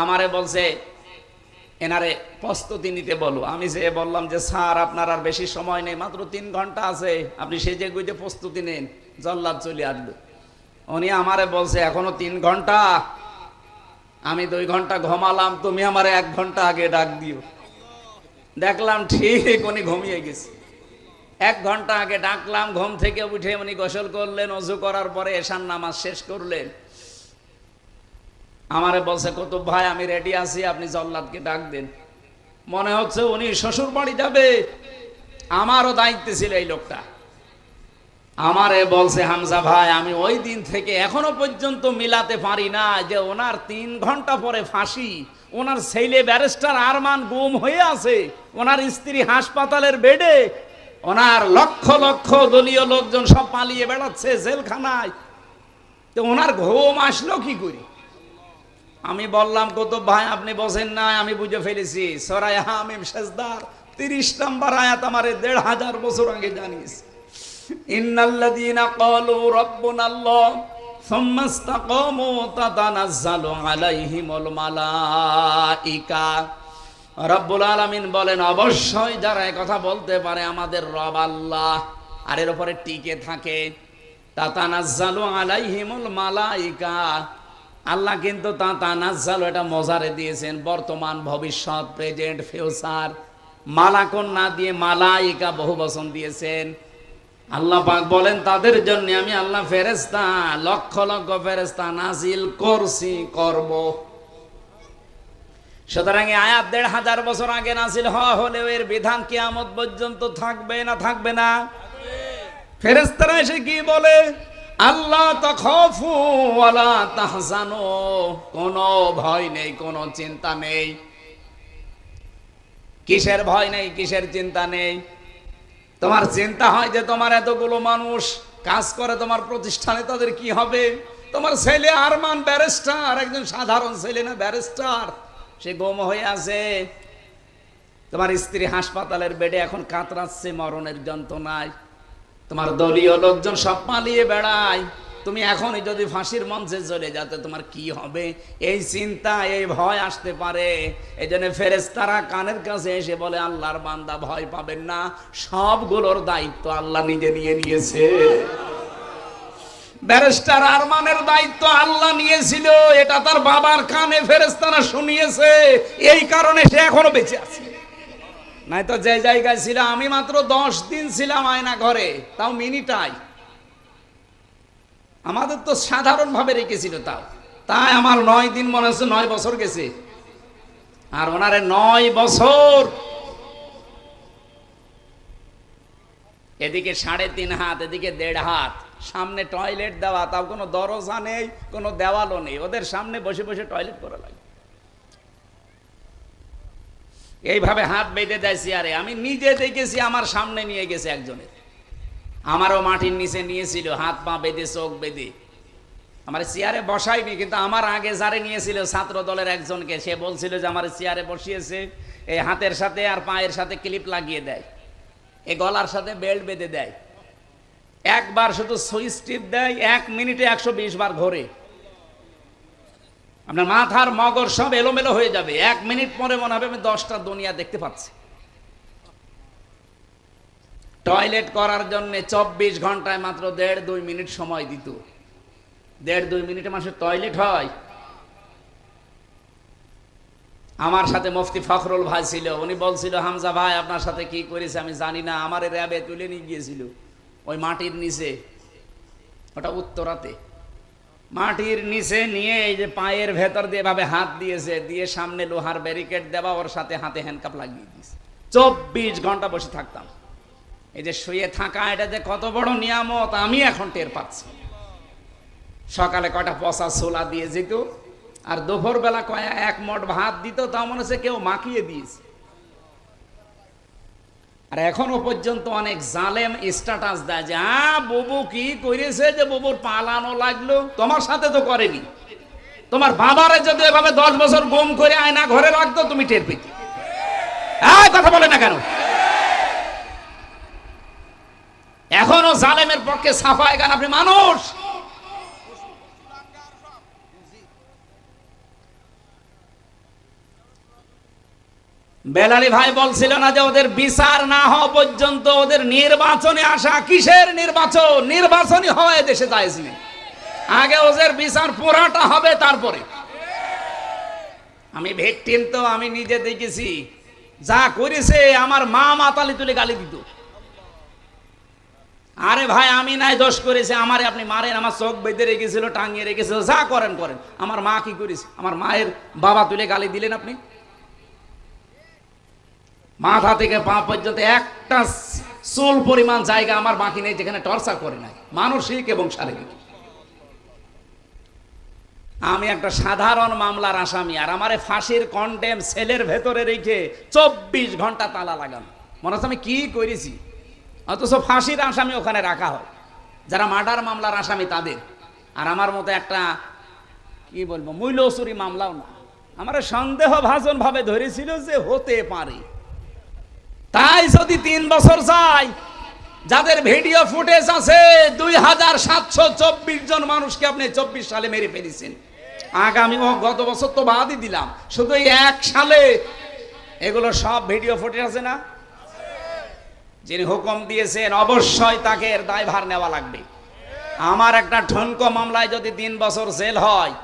আমারে বলছে এনারে প্রস্তুতি নিতে বলো। আমি যে বললাম যে স্যার আপনার আর বেশি সময় নেই, মাত্র 3 ঘন্টা আছে, আপনি সেজে গুজে প্রস্তুতি নেন, জল্লাদ চলে আসবে। উনি আমারে বলছে এখনো 3 ঘন্টা, আমি 2 ঘন্টা ঘুমালাম, তুমি আমারে 1 ঘন্টা আগে ডাক দিও। দেখলাম ঠিক উনি ঘুমিয়ে গেছে। 1 ঘন্টা আগে ডাকলাম, ঘুম থেকে উঠে উনি গোসল করলেন, ওযু করার পরে এশার নামাজ শেষ করলেন। আমারে বলছে, কুতুব ভাই আমি রেডি আছি, আপনি জল্লাদকে ডাক দেন। মনে হচ্ছে উনি শ্বশুর বাড়ি যাবে। আমারও দায়িত্ব ছিল এই লোকটা। আমারে বলছে, হামজা ভাই আমি ওই দিন থেকে এখনো পর্যন্ত মিলাতে পারি না যে ওনার 3 ঘন্টা পরে ফাঁসি, ওনার ছেলে ব্যারিস্টার আরমান গুম হয়ে আছে, ওনার স্ত্রী হাসপাতালের বেডে, ওনার লক্ষ লক্ষ দলীয় লোকজন সব পালিয়ে বেড়াচ্ছে জেলখানায়, তো ওনার ঘুম আসলো কি করে? আমি বললাম, কুতুব ভাই আপনি বসেন না, আমি বুঝে ফেলেছি। সূরা হামিম সেজদার 30 নম্বর আয়াত আমারে 1500 বছর আগে জানিয়েছে। ইন্নাল্লাযীনা ক্বালু রাব্বুনাল্লাহ সুম্মা ইসতাকামু তাতানাজ্জালু আলাইহিমুল মালাইকা। রব্বুল আলামিন বলেন, অবশ্যই যারা এই কথা বলতে পারে আমাদের রব আল্লাহ, আর এর উপরে টিকে থাকে, তাতানাজ্জালু আলাইহিমুল মালাইকা। আল্লাহ কিন্তু তাতানাজ্জালু এটা মজারে দিয়েছেন, বর্তমান, ভবিষ্যৎ, প্রেজেন্ট, ফিউচার। মালাকুন না দিয়ে মালাইকা বহু বচন দিয়েছেন। আল্লাহ পাক বলেন তাদের জন্য আমি আল্লাহ ফেরেশতা, লক্ষ লক্ষ ফেরেশতা নাজিল করছি, করব। সুতরাং এই আয়াত 1500 বছর আগে নাজিল হওয়া হলেও এর বিধান কিয়ামত পর্যন্ত থাকবে না থাকবে না? ফেরেশতারা এসে কি বলে? আল্লাহ তাখাফু ওয়ালা তাহজানু, কোনো ভয় নেই, কোনো চিন্তা নেই। কিসের ভয় নেই, কিসের চিন্তা নেই? তোমার চিন্তা হয় যে তোমার এতগুলো মানুষ কাজ করে তোমার প্রতিষ্ঠানে, তাদের কি হবে? তোমার ছেলে আরমান ব্যারিস্টার, একজন সাধারণ ছেলে না, ব্যারিস্টার, সে গুম হয়ে আছে। তোমার স্ত্রী হাসপাতালের বেডে এখন কাতরাচ্ছে মরণের যন্ত্রণায়। তোমার দলীয় লোকজন সব পালিয়ে বেড়ায়। তুমি এখনই যদি ফাঁসির মঞ্চে চলে যাতে তোমার কি হবে, এই চিন্তা, এই ভয় আসতে পারে। এই জন্য ফেরেশতারা কানের কাছে এসে বলে, আল্লাহর বান্দা ভয় পাবেন না, সবগুলোর দায়িত্ব আল্লাহ নিজে নিয়ে নিয়েছে। ব্যারিস্টার আরমানের দায়িত্ব আল্লাহ নিয়েছিল, এটা তার বাবার কানে ফেরেশতারা শুনিয়েছে, এই কারণে সে এখনো বেঁচে আছে। নাই তো যে জায়গায় ছিলাম আমি, মাত্র 10 দিন ছিলাম আয়না ঘরে, তাও মিনিটাই। আমাদের তো সাধারণ ভাবে রেখেছিল, তাই আমার 9 দিন মনে হচ্ছে 9 বছর গেছে। আর ওনারে 9 বছর, এদিকে 3.5 হাত, এদিকে 1.5 হাত, সামনে টয়লেট দেওয়া, তাও কোনো দরজা নেই, কোনো দেওয়ালও নেই, ওদের সামনে বসে বসে টয়লেট করা লাগে। এইভাবে হাত বেঁধে দেয় চেয়ারে। আমি নিজে দেখেছি, আমার সামনে নিয়ে গেছে একজনের, আমারও মাটির নিচে নিয়েছিল, হাত পা বেঁধে, চোখ বেঁধে। আমার চেয়ারে বসাইনি, কিন্তু আমার আগে যারে নিয়েছিল ছাত্র দলের একজনকে, সে বলছিল যে আমার চেয়ারে বসিয়েছে, এই হাতের সাথে আর পায়ের সাথে ক্লিপ লাগিয়ে দেয়, এই গলার সাথে বেল্ট বেঁধে দেয়, একবার শুধু সুইচ টিপ দেয়, 1 মিনিটে 120 বার ঘোরে। আপনার মাথার মগজ সব এলোমেলো হয়ে যাবে, 1 মিনিট পরে মনে হবে আমি 10টা দুনিয়া দেখতে পাচ্ছি। টয়লেট করার জন্য 24 ঘন্টায় মাত্র 1.5-2 মিনিট সময় দিত। 1.5-2 মিনিটে মানুষের টয়লেট হয়। আমার সাথে মুফতি ফখরুল ভাই ছিল, উনি বলছিল, হামজা ভাই আপনার সাথে কি করেছে আমি জানি না, আমার র্যাবে তুলে নিয়ে গিয়েছিল ওই মাটির নিচে, ওটা উত্তরাতে। মাটির নিচে নিয়ে এই যে পায়ের ভেতর দিয়ে এভাবে হাত দিয়েছে, দিয়ে সামনে লোহার ব্যারিকেড দেওয়া, ওর সাথে হাতে হ্যান্ডকাপ লাগিয়ে দিয়েছে। 24 ঘন্টা বসে থাকতাম। এই যে শুয়ে থাকা, এটা যে কত বড় নিয়ামত আমি এখন টের পাচ্ছি। সকালে কয়টা পচা ছোলা দিয়ে যেত, আর দুপুর বেলা এক মোট ভাত দিত, তা মনে হচ্ছে কেউ মাখিয়ে দিয়েছে। আর এখনো পর্যন্ত অনেক জালেম স্ট্যাটাস দেয় যে বুবু কি করেছে যে বুবুর পালানো লাগলো, তোমার সাথে তো করেনি। তোমার বাবারে যদি এভাবে 10 বছর গুম করে আয়না ঘরে রাখতো তুমি টের পেতে। কথা বলে না কেন? এখনো জালেমের পক্ষে সাফায় গান আপনি মানুষ। বেলালি ভাই বলছিল না যে ওদের বিচার না হওয়া পর্যন্ত ওদের নির্বাচনে আসা। কিসের নির্বাচন? নির্বাচনই হয় দেশে যায়নি। আগে ওদের বিচার পুরাটা হবে, তারপরে। আমি ভিকটিম তো, আমি নিজে দেখেছি। যা করেছে আমার মা মাতালি তুলে গালি দিত। আরে ভাই আমি নাই দোষ করেছি, আমারে আপনি মারেন, আমার চোখ বেঁধে রেখেছিল, টাঙিয়ে রেখেছিল, যা করেন করেন। আমার মা কি করেছে? আমার মায়ের বাবা তুলে গালি দিলেন আপনি। মাথা থেকে পা পর্যন্ত একটা চুল পরিমাণ জায়গা আমার বাকি নেই যেখানে টর্চার করে নাই, মানসিক এবং শারীরিক। আমি একটা সাধারণ মামলার আসামি, আর আমারে ফাঁসির কন্ডেম সেলের ভেতরে রেখে 24 ঘন্টা তালা লাগানো। মনে হচ্ছে আমি কি করেছি, অথচ ফাঁসির আসামি ওখানে রাখা হয়, যারা মার্ডার মামলার আসামি তাদের। আর আমার মতো একটা কি বলবো মূল্যচুরি মামলাও না। আমার সন্দেহ ভাজন ভাবে ধরেছিল যে হতে পারে। তাই যদি 3 বছর যায়, যাদের ভিডিও ফুটেজ আছে 2724 জন মানুষকে আপনি 24 সালে মেরে ফেলেছেন। আগামী গত বছর তো বাদই দিলাম, শুধু 1 সালে এগুলো সব ভিডিও ফুটেজ আছে না? যিনি হুকুম দিয়েছেন অবশ্যই তাকে এর দায়ভার নেওয়া লাগবে। আমার একটা ঠনকো মামলায় যদি 3 বছর জেল হয়,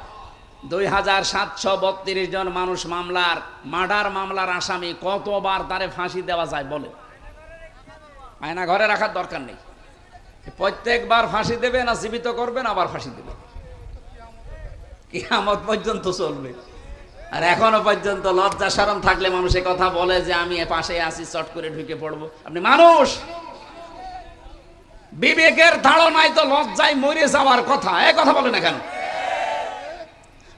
2732 জন মানুষ মামলার মার্ডার মামলার আসামি, কতবার তারে ফাঁসি দেওয়া যায় বলে? আয়না ঘরে রাখার দরকার নেই। প্রত্যেকবার ফাঁসি দেবে না জীবিত করবেন, আবার ফাঁসি দেবে, কিয়ামত পর্যন্ত চলবে। আর এখনো পর্যন্ত লজ্জা শরম থাকলে মানুষ কথা বলে যে আমি পাশে আছি, চট করে ঢুকে পড়বো। আপনি মানুষ, বিবেকের ধারণায় তো লজ্জায় মরে যাওয়ার কথা। কথা বলে না কেন?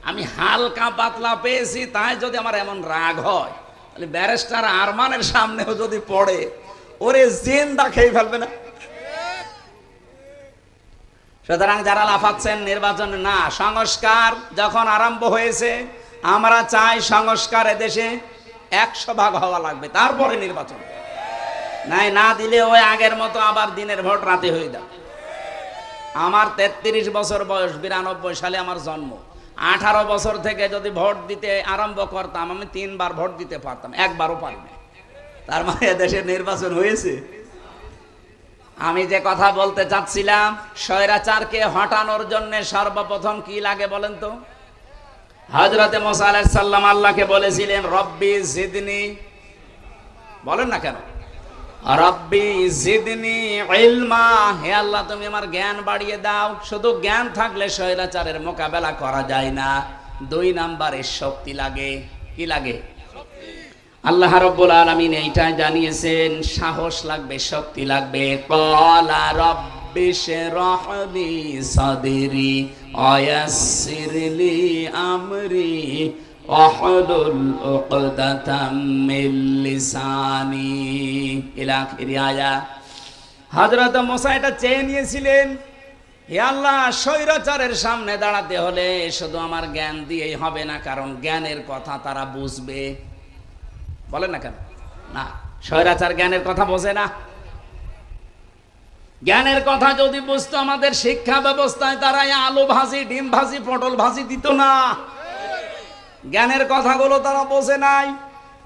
আমি হালকা পাতলা পেয়েছি, তাই যদি আমার এমন রাগ হয়, তাহলে ব্যারিস্টার আরমানের সামনেও যদি পড়ে, ওরে জিন্দা খেয়ে ফেলবে না? সুতরাং যারা লাফাচ্ছেন নির্বাচন না, সংস্কার যখন আরম্ভ হয়েছে, আমরা চাই সংস্কার এদেশে 100% হওয়া লাগবে, তারপরে নির্বাচন। নাই না দিলে ওই আগের মতো আবার দিনের ভোট রাতে হয়ে যাবে। আমার 33 বছর বয়স, 92 সালে আমার জন্ম। 18 বছর থেকে যদি ভোট দিতে আরম্ভ করতাম, আমি 3 বার ভোট দিতে পারতাম, একবারও পারি না। তার মানে দেশের নির্বাচন হয়েছে। আমি যে কথা বলতে চাচ্ছিলাম, স্বৈরাচারকে হটানোর জন্য সর্বপ্রথম কি লাগে বলেন তো? হযরতে মুসা আলাইহিস সালাম আল্লাহকে বলেছিলেন রব্বি জিদনি, বলেন না কেন? রব্বি জিদনি ইলমা, হে আল্লাহ তুমি আমার জ্ঞান বাড়িয়ে দাও। শুধু জ্ঞান থাকলে স্বৈরাচারের মোকাবেলা করা যায় না। 2 নম্বরে শক্তি লাগে। কি লাগে? আল্লাহ রাব্বুল আলামিন এইটা জানিয়েছেন, সাহস লাগবে, শক্তি লাগবে। ক্বালা রাব্বি শরহ লি সাদরি ওয়ায়াসসিরলি আমরি ওয়াহলুল উকদাতাম মিন লিসানি ইলা আখির আয়াত। হযরত মুসা এটা চেয়ে নিয়েছিলেন, হে আল্লাহ স্বৈরাচারের সামনে দাঁড়াতে হলে শুধু আমার জ্ঞান দিয়েই হবে না, কারণ জ্ঞানের কথা তারা বুঝবে। বলেন না কেন? না, স্বৈরাচার জ্ঞানের কথা বোঝে না। জ্ঞানের কথা যদি বুঝতো, আমাদের শিক্ষা ব্যবস্থায় তারা আলু ভাজি, ডিম ভাজি, পটল ভাজি দিত না। জ্ঞানের কথাগুলো তারা বোঝে নাই।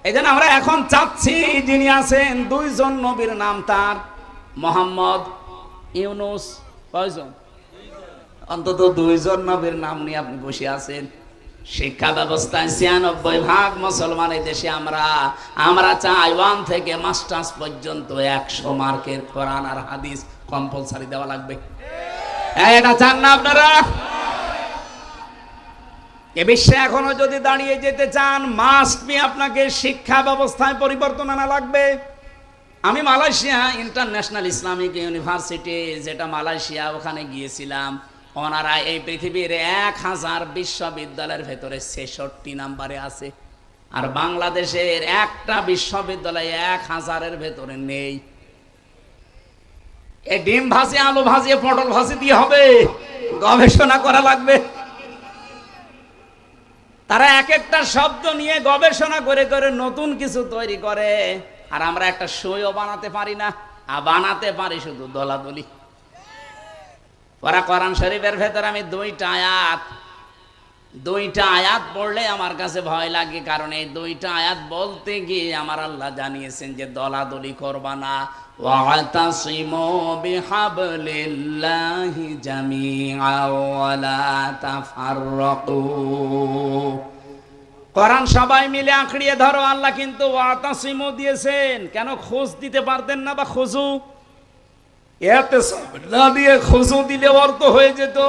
এই জন্য আমরা এখন চাচ্ছি, যিনি আছেন 2 জন নবীর নাম তার, মোহাম্মদ, ইউনুস, কয়জন? অন্তত 2 জন নবীর নাম নিয়ে আপনি বসে আছেন। শিক্ষা ব্যবস্থায় 96% মুসলমান এই দেশে। আমরা চাই 1 থেকে মাস্টার্স পর্যন্ত 100 মার্কের কোরআন আর হাদিস কম্পালসারি দেওয়া লাগবে। এটা চান না আপনারা? এ বিশ্বে এখনো যদি দাঁড়িয়ে যেতে চান, মাস্ট বি আপনাকে শিক্ষা ব্যবস্থায় পরিবর্তন আনা লাগবে। আমি মালয়েশিয়া ইন্টারন্যাশনাল ইসলামিক ইউনিভার্সিটি, যেটা মালয়েশিয়া, ওখানে গিয়েছিলাম। ওনারা এই পৃথিবীর 1000 বিশ্ববিদ্যালয়ের ভেতরে 66 নম্বরে আছে, আর বাংলাদেশের একটা বিশ্ববিদ্যালয় 1000-এর ভেতরে নেই। এই ডিম ভাজি, আলু ভাজি, পটল ভাজি দিয়ে হবে? গবেষণা করা লাগবে। তারা এক একটা শব্দ নিয়ে গবেষণা করে করে নতুন কিছু তৈরি করে, আর আমরা একটা সইও বানাতে পারি না, আর বানাতে পারি শুধু দলাদলি। ওরা কোরআন শরীফের ভেতর আমি দুইটা আয়াত পড়লে আমার কাছে ভয় লাগে, কারণ এই দুইটা আয়াত বলতে গিয়ে আমার আল্লাহ জানিয়েছেন যে দলাদলি করবা না। ওয়াতাসিমু বিহাবলিল্লাহি জামিআন ওয়া লা তাফাররাকু। কোরআন সবাই মিলে আঁকড়িয়ে ধরো, আল্লাহ কিন্তু ওয়াতাসিমু দিয়েছেন। কেন খোঁজ দিতে পারতেন না? বা খুজু, এতে না দিয়ে খুজু দিলে অর্থ হয়ে যেত।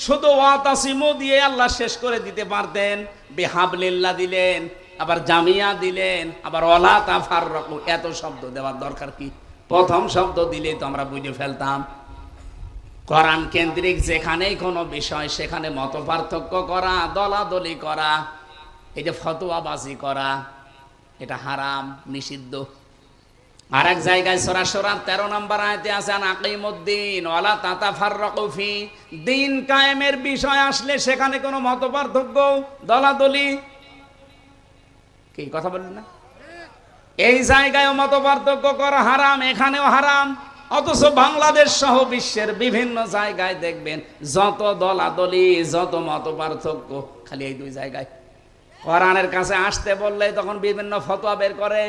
শুধু ওয়াতাসিমু দিয়ে আল্লাহ শেষ করে দিতে পারতেন। বিহাবলিল্লাহ দিলেন, আবার জামিয়া দিলেন, আবার ওয়ালা তাফাররাকু। এত শব্দ দেওয়ার দরকার কি? প্রথম শব্দ দিলেই তো আমরা বুঝে ফেলতাম। কোরআন কেন্দ্রিক যেখানেই কোনো বিষয়, সেখানে মত পার্থক্য করা, দলাদলি করা, এই যে ফতোয়াবাজি করা, এটা হারাম, নিষিদ্ধ। আর এক জায়গায় সূরা শুরার 13 নম্বর আয়াতে আছে আকিমুদ্দিন ওয়ালা তাতাফাররাকু ফি। দিন কায়েমের বিষয় আসলে সেখানে কোনো মতপার্থক্য, দলাদলি, কি কথা বললেন না? এই জায়গায় মতপার্থক্য করা হারাম, এখানেও হারাম। অথচ বাংলাদেশ সহ বিশ্বের বিভিন্ন জায়গায় দেখবেন যত দলাদলি, যত মতপার্থক্য, খালি এই দুই জায়গায়। কোরআনের কাছে আসতে বললে তখন বিভিন্ন ফতোয়া বের করে,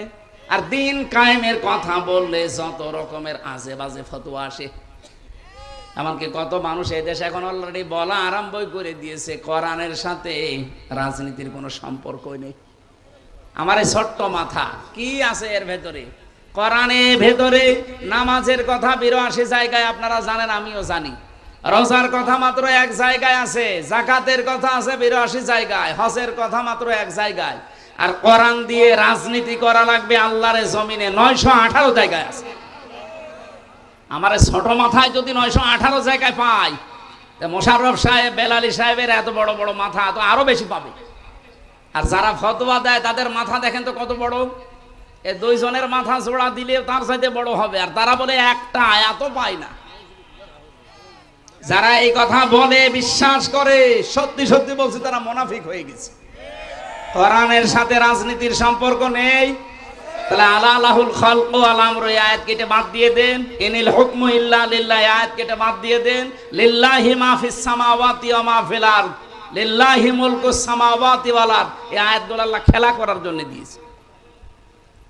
আর দিন কায়েমের কথা বললে যত রকমের আজে বাজে ফতোয়া আসে। এমনকি কত মানুষ এই দেশে এখন অলরেডি বলা আরম্ভ করে দিয়েছে কোরআনের সাথে রাজনীতির কোনো সম্পর্কই নেই। আমার এই ছোট্ট মাথা কি আছে এর ভেতরে? কোরআনের ভেতরে নামাজের কথা 82 জায়গায়, আপনারা জানেন, আমিও জানি। রোজার কথা মাত্র এক জায়গায় আছে, যাকাতের কথা আছে 82 জায়গায়, হজের কথা মাত্র এক জায়গায়। আর কোরআন দিয়ে রাজনীতি করা লাগবে আল্লাহর জমিনে 918 জায়গায় আছে। আমার ছোট মাথায় যদি 918 জায়গায় পাই, মোশাররফ সাহেব, বেলালী সাহেবের এত বড় বড় মাথা তো আরো বেশি পাবে। আর যারা ফতোয়া দেয় তাদের মাথা দেখেন তো কত বড়। এই দুইজনের মাথা জোড়া দিলে তার চাইতে বড় হবে, আর তারা বলে একটা আয়াতও পায় না। যারা এই কথা বলে, বিশ্বাস করে, সত্যি সত্যি বলছে, তারা মুনাফিক হয়ে গেছে। কোরআনের সাথে রাজনীতির সম্পর্ক নেই। তাহলে আলাহুল খালকু ওয়াল আমরু আয়াত কেটে বাদ দিয়ে দেন। ইনিল হুকমু ইল্লা লিল্লাহ আয়াত কেটে বাদ দিয়ে দেন। লিল্লাহি মা ফিস সামাওয়াতি ওয়া মা ফিল আরদ, লিল্লাহি মুলকুস সামাওয়াতি ওয়াল আরদ। এই আয়াতগুলো আল্লাহ খেলা করার জন্য দিয়েছে।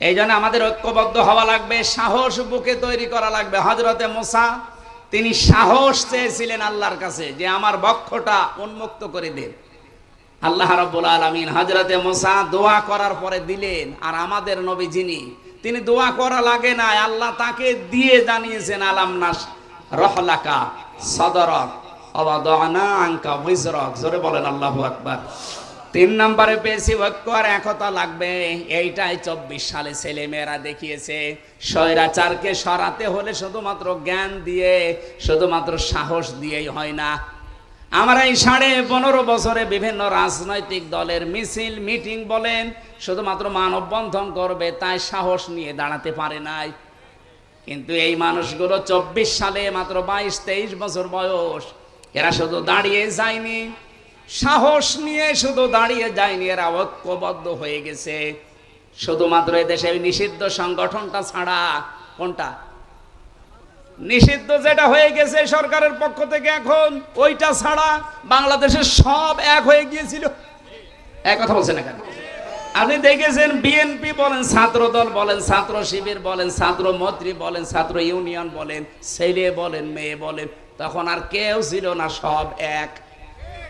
এই জন্য আমাদের ঐক্যবদ্ধ হওয়া লাগবে, সাহস বুকে তৈরি করা লাগবে। হযরতে মুসা, তিনি সাহস চেয়েছিলেন আল্লাহর কাছে যে আমার বক্ষটা উন্মুক্ত করে দেন। আল্লাহ রাব্বুল আলামিন হযরতে মুসা দোয়া করার পরে দিলেন। আর আমাদের নবী যিনি, তিনি দোয়া করা লাগে না, আল্লাহ তাকে দিয়ে জানিয়েছেন আলাম নাশরাহ লাকা সাদরাক ওয়া ওয়াদানা আনকা বিজরাক। জোরে বলেন আল্লাহু আকবার। 3 নম্বরে পেয়েছি ঐক্য আর একতা লাগবে। এইটাই 24 সালে ছেলে মেয়েরা দেখিয়েছে। স্বৈরাচারকে সরাতে হলে শুধুমাত্র জ্ঞান দিয়ে, শুধুমাত্র সাহস দিয়েই হয় না। আমরা এই 15.5 বছরে বিভিন্ন রাজনৈতিক দলের মিছিল, মিটিং বলেন, শুধুমাত্র মানববন্ধন করবে তাই সাহস নিয়ে দাঁড়াতে পারে নাই। কিন্তু এই মানুষগুলো 24 সালে মাত্র 22-23 বছর বয়স, এরা শুধু দাঁড়িয়ে যায়নি, সাহস নিয়ে শুধু দাঁড়িয়ে যায়নি, এরা ঐক্যবদ্ধ হয়ে গেছে। শুধুমাত্র এদেশে নিষিদ্ধ সংগঠনটা ছাড়া, কোনটা নিষিদ্ধ যেটা হয়ে গেছে সরকারের পক্ষ থেকে এখন, ওইটা ছাড়া বাংলাদেশের সব এক হয়ে গিয়েছিল। এক কথা বলছেন না কেন? আপনি দেখেছেন বিএনপি বলেন, ছাত্র দল বলেন, ছাত্র শিবির বলেন, ছাত্র মৈত্রী বলেন, ছাত্র ইউনিয়ন বলেন, ছেলে বলেন, মেয়ে বলেন, তখন আর কেউ ছিল না, সব এক।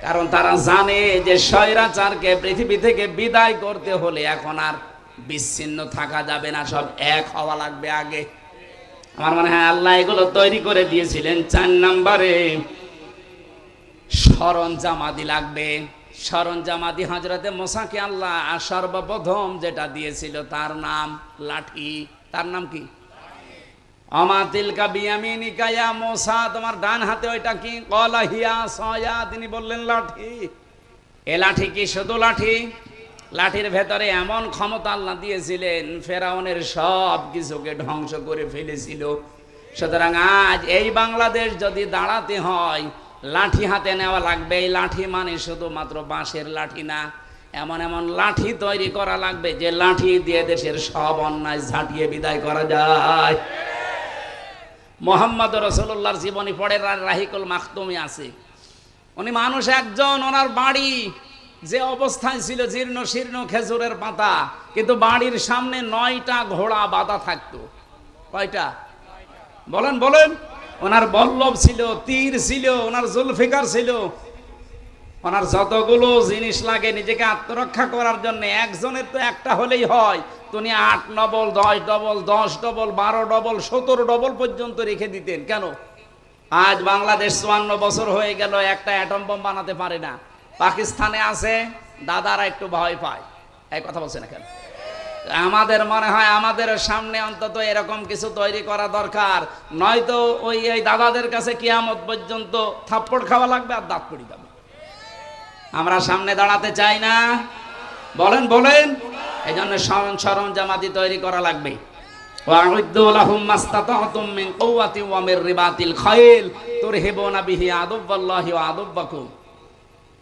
কারণ তারা জানে যে স্বৈরাচারকে পৃথিবী থেকে বিদায় করতে হলে এখন আর বিচ্ছিন্ন থাকা যাবে না, সব এক হওয়া লাগবে আগে। আমার মনে হয় আল্লাহ এগুলো তৈরি করে দিয়েছিলেন। 4 নম্বরে সরঞ্জামাদি লাগবে। সরঞ্জামাদি হযরতে মুসাকে আল্লাহ সর্বপ্রথম যেটা দিয়েছিল তার নাম লাঠি। তার নাম কি? আমা তিলকা বিয়ামিনিকা ইয়া মুসা, তোমার ডান হাতে ওইটা কি? ক্বালা হিয়া আসায়া, তিনি বললেন লাঠি। এ লাঠি কি শুধু লাঠি? লাঠির ভেতরে এমন ক্ষমতা আল্লাহ দিয়েছিলেন, ফেরাউনের সব কিছুকে ধ্বংস করে ফেলেছিল। সুতরাং আজ এই বাংলাদেশ যদি দাঁড়াতে হয়, লাঠি হাতে নেওয়া লাগবে। এই লাঠি মানে শুধুমাত্র বাঁশের লাঠি না, এমন এমন লাঠি তৈরি করা লাগবে যে লাঠি দিয়ে দেশের সব অন্যায় ঝাঁটিয়ে বিদায় করা যায়। মুহাম্মদ রাসূলুল্লাহর জীবনী পড়ে রাহিকুল মাখতুমি আছে। উনি মানুষ একজন, ওনার বাড়ি যে অবস্থায় ছিল জীর্ণ শীর্ণ খেজুরের পাতা, কিন্তু বাড়ির সামনে 9টা ঘোড়া বাঁধা থাকতো। কয়টা বলেন বলেন? ওনার বল্লভ ছিল, তীর ছিল, ওনার জুলফিকার ছিল, ওনার যতগুলো জিনিস লাগে নিজেকে আত্মরক্ষা করার জন্য, একজনের তো একটা হলেই হয়, তিনি 8 double 10 double 10 double 12 double 17 double পর্যন্ত রেখে দিতেন। কেন? আজ বাংলাদেশ 54 বছর হয়ে গেল, একটা অ্যাটম বোম বানাতে পারে না। পাকিস্তানে আছে, দাদারা একটু ভয় পায়। এই কথা বলছে না কেন? আমাদের মনে হয় আমাদের সামনে অন্তত এরকম কিছু তৈরি করা দরকার, নয়তো ওই দাদাদের কাছে কিয়ামত পর্যন্ত থাপ্পড় খাওয়া লাগবে আর দাঁত পড়ে যাবে। আমরা সামনে দাঁড়াতে চাই না, বলেন বলেন? এই জন্য সরঞ্জামাদি তৈরি করা লাগবে। ওয়া'উদ্দু লাহুম মাসতাতা'তুম মিন কুওয়াতি ওয়া মির রিবাতিল খাইল তুরহিবুনা বিহি আদুওয়াল্লাহি ওয়া আদুওয়াকুম।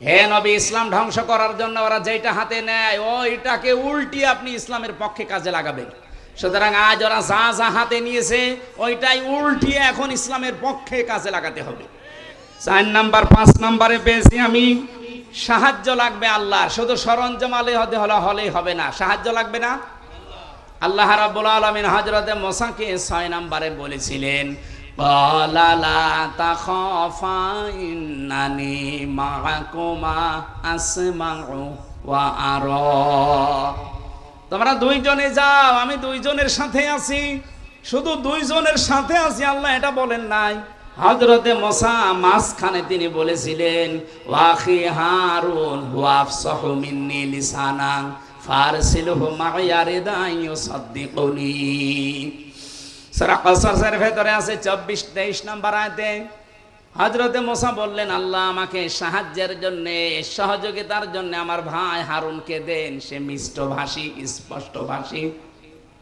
হে নবী, ইসলাম ধ্বংস করার জন্য ওরা যেটা হাতে নেয় ওইটাকে উল্টিয়ে আপনি ইসলামের পক্ষে কাজে লাগাবেন। সুতরাং আজ ওরা যা যা হাতে নিয়েছে ওইটাই উল্টিয়ে এখন ইসলামের পক্ষে কাজে লাগাতে হবে। 4 নাম্বার 5 নাম্বারে পেয়েছি আমি, সাহায্য লাগবে আল্লাহর। শুধু সরঞ্জাম হলেই হবে না, সাহায্য লাগবে না। আল্লাহ রাব্বুল আলামিন হযরতে মুসাকে 6 নাম্বারে বলেছিলেন, ক্বালা লা তাখাফা ইন্নানি মাআকুমা আসমাউ ওয়া আরা। তোমরা দুইজনে যাও, আমি দুইজনের সাথে আছি। শুধু দুইজনের সাথে আছি আল্লাহ এটা বলেন নাই। হযরতে মুসা মাঝখানে তিনি বলেছিলেন, ওয়াখি হারুন হুয়া আফসাহু মিন্নি লিসানান ফারসিলহু মা'ইয়া রিদান ইউসাদ্দিকুনি। সূরা কসসের ভেতরে আছে 24-23 নাম্বার আয়াতে হযরতে মুসা বললেন, আল্লাহ আমাকে সাহায্যের জন্য, সহযোগিতার জন্য আমার ভাই হারুনকে দেন। সে মিষ্টভাষী, স্পষ্টভাষী,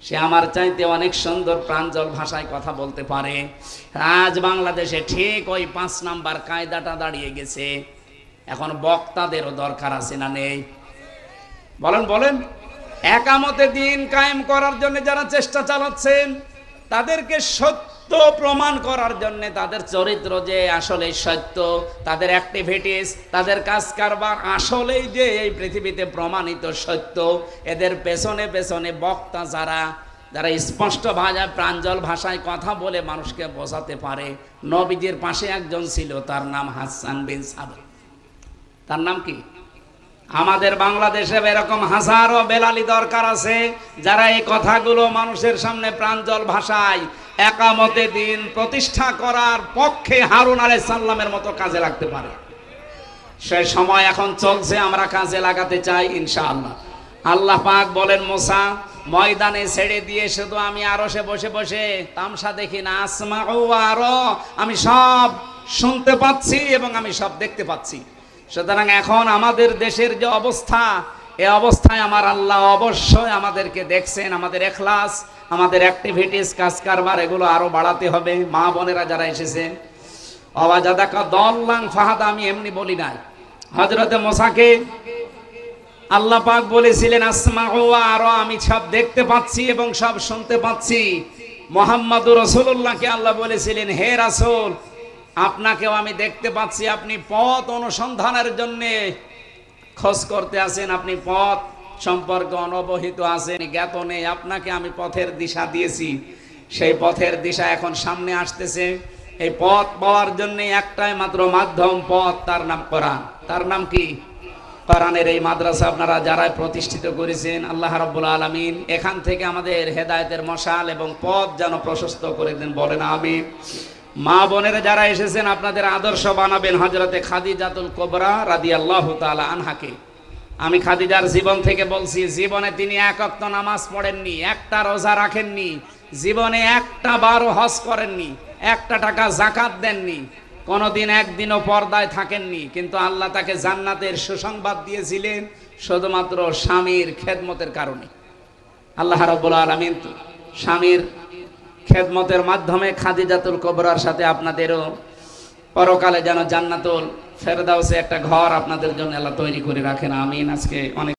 সে আমার চাইতে অনেক সুন্দর প্রাঞ্জল ভাষায় কথা বলতে পারে। আজ বাংলাদেশে ঠিক ওই 5 নাম্বার কায়দাটা দাঁড়িয়ে গেছে। এখন বক্তাদেরও দরকার আছে না নেই? বলেন বলেন? একামতে দিন কায়েম করার জন্য যারা চেষ্টা চালাচ্ছেন, তাদেরকে সত্য প্রমাণ করার জন্য, তাদের চরিত্র যে আসলে সত্য, তাদের অ্যাক্টিভিটিস, তাদের কাজ কারবার আসলেই যে এই পৃথিবীতে প্রমাণিত সত্য, এদের পেছনে পেছনে বক্তা যারা স্পষ্ট ভাষায় প্রাঞ্জল ভাষায় কথা বলে মানুষকে বোঝাতে পারে। নবীজির পাশে একজন ছিল, তার নাম হাসান বিন সাবিত। তার নাম কি? আমাদের বাংলাদেশে এরকম হাজারো বেলালি দরকার আছে, যারা এই কথাগুলো মানুষের সামনে প্রাঞ্জল ভাষায় একামতে দিন প্রতিষ্ঠা করার পক্ষে হারুন আলাইহিস সালামের মতো কাজে লাগতে পারে। সেই সময় এখন চলছে, আমরা কাজে লাগাতে চাই ইনশাআল্লাহ। আল্লাহ পাক বলেন, মুসা ময়দানে ছেড়ে দিয়ে শুধু আমি আরশে বসে বসে তামসা দেখি না, আসমাউ ওয়া আরা, আমি সব শুনতে পাচ্ছি এবং আমি সব দেখতে পাচ্ছি। সুতরাং এখন আমাদের দেশের যে অবস্থা, এই অবস্থায় আমার আল্লাহ অবশ্যই আমাদেরকে দেখছেন। আমাদের ইখলাস, আমাদের অ্যাক্টিভিটিস, কাজ কারবার এগুলো আরো বাড়াতে হবে। মা বোনেরা যারা এসেছেন, ওয়াজাদাকা দাল্লান ফাহাদা, আমি এমনি বলি নাই। হযরতে মুসাকে আল্লাহ পাক বলেছিলেন আসমাউ ওয়া আরা, আমি সব দেখতে পাচ্ছি এবং সব শুনতে পাচ্ছি। মুহাম্মদুর রাসূলুল্লাহকে আল্লাহ বলেছিলেন, হে রাসূল, আপনাকেও আমি দেখতে পাচ্ছি, আপনি পথ অনুসন্ধানের জন্য খোঁজ করতে আছেন, আপনি পথ সম্পর্কে অনবহিত আছেন, জ্ঞাত নেই। আপনাকে আমি পথের দিশা দিয়েছি, সেই পথের দিশা এখন সামনে আসতেছে। এই পথ পাওয়ার জন্য একটাই মাত্র মাধ্যম, পথ, তার নাম কোরআন। তার নাম কি? কোরআনের এই মাদ্রাসা আপনারা যারা প্রতিষ্ঠিত করেছেন, আল্লাহ রাব্বুল আলামিন এখান থেকে আমাদের হেদায়েতের মশাল এবং পথ যেন প্রশস্ত করে দেন, বলেন আমিন। মা বোনেরা যারা এসেছেন আপনাদের আদর্শ বানাবেন হযরতে খাদিজাতুল কুবরা রাদিয়াল্লাহু তাআলা আনহাকে। আমি খাদিজার জীবন থেকে বলছি, জীবনে তিনি এক ওয়াক্ত নামাজ পড়েননি, একটা রোজা রাখেননি, জীবনে একটা বারও হজ করেননি, একটা টাকা যাকাত দেননি, কোনোদিন একদিনও পর্দায় থাকেননি, কিন্তু আল্লাহ তাকে জান্নাতের সুসংবাদ দিয়েছিলেন শুধুমাত্র স্বামীর খেদমতের কারণে। আল্লাহ রাব্বুল আলামিন স্বামীর খেদমতের মাধ্যমে খাদিজাতুল কুবরার সাথে আপনাদেরও পরকালে যেন জান্নাতুল ফেরদাউসে একটা ঘর আপনাদের জন্য আল্লাহ তৈরি করে রাখেন। আমিন। আজকে অনেক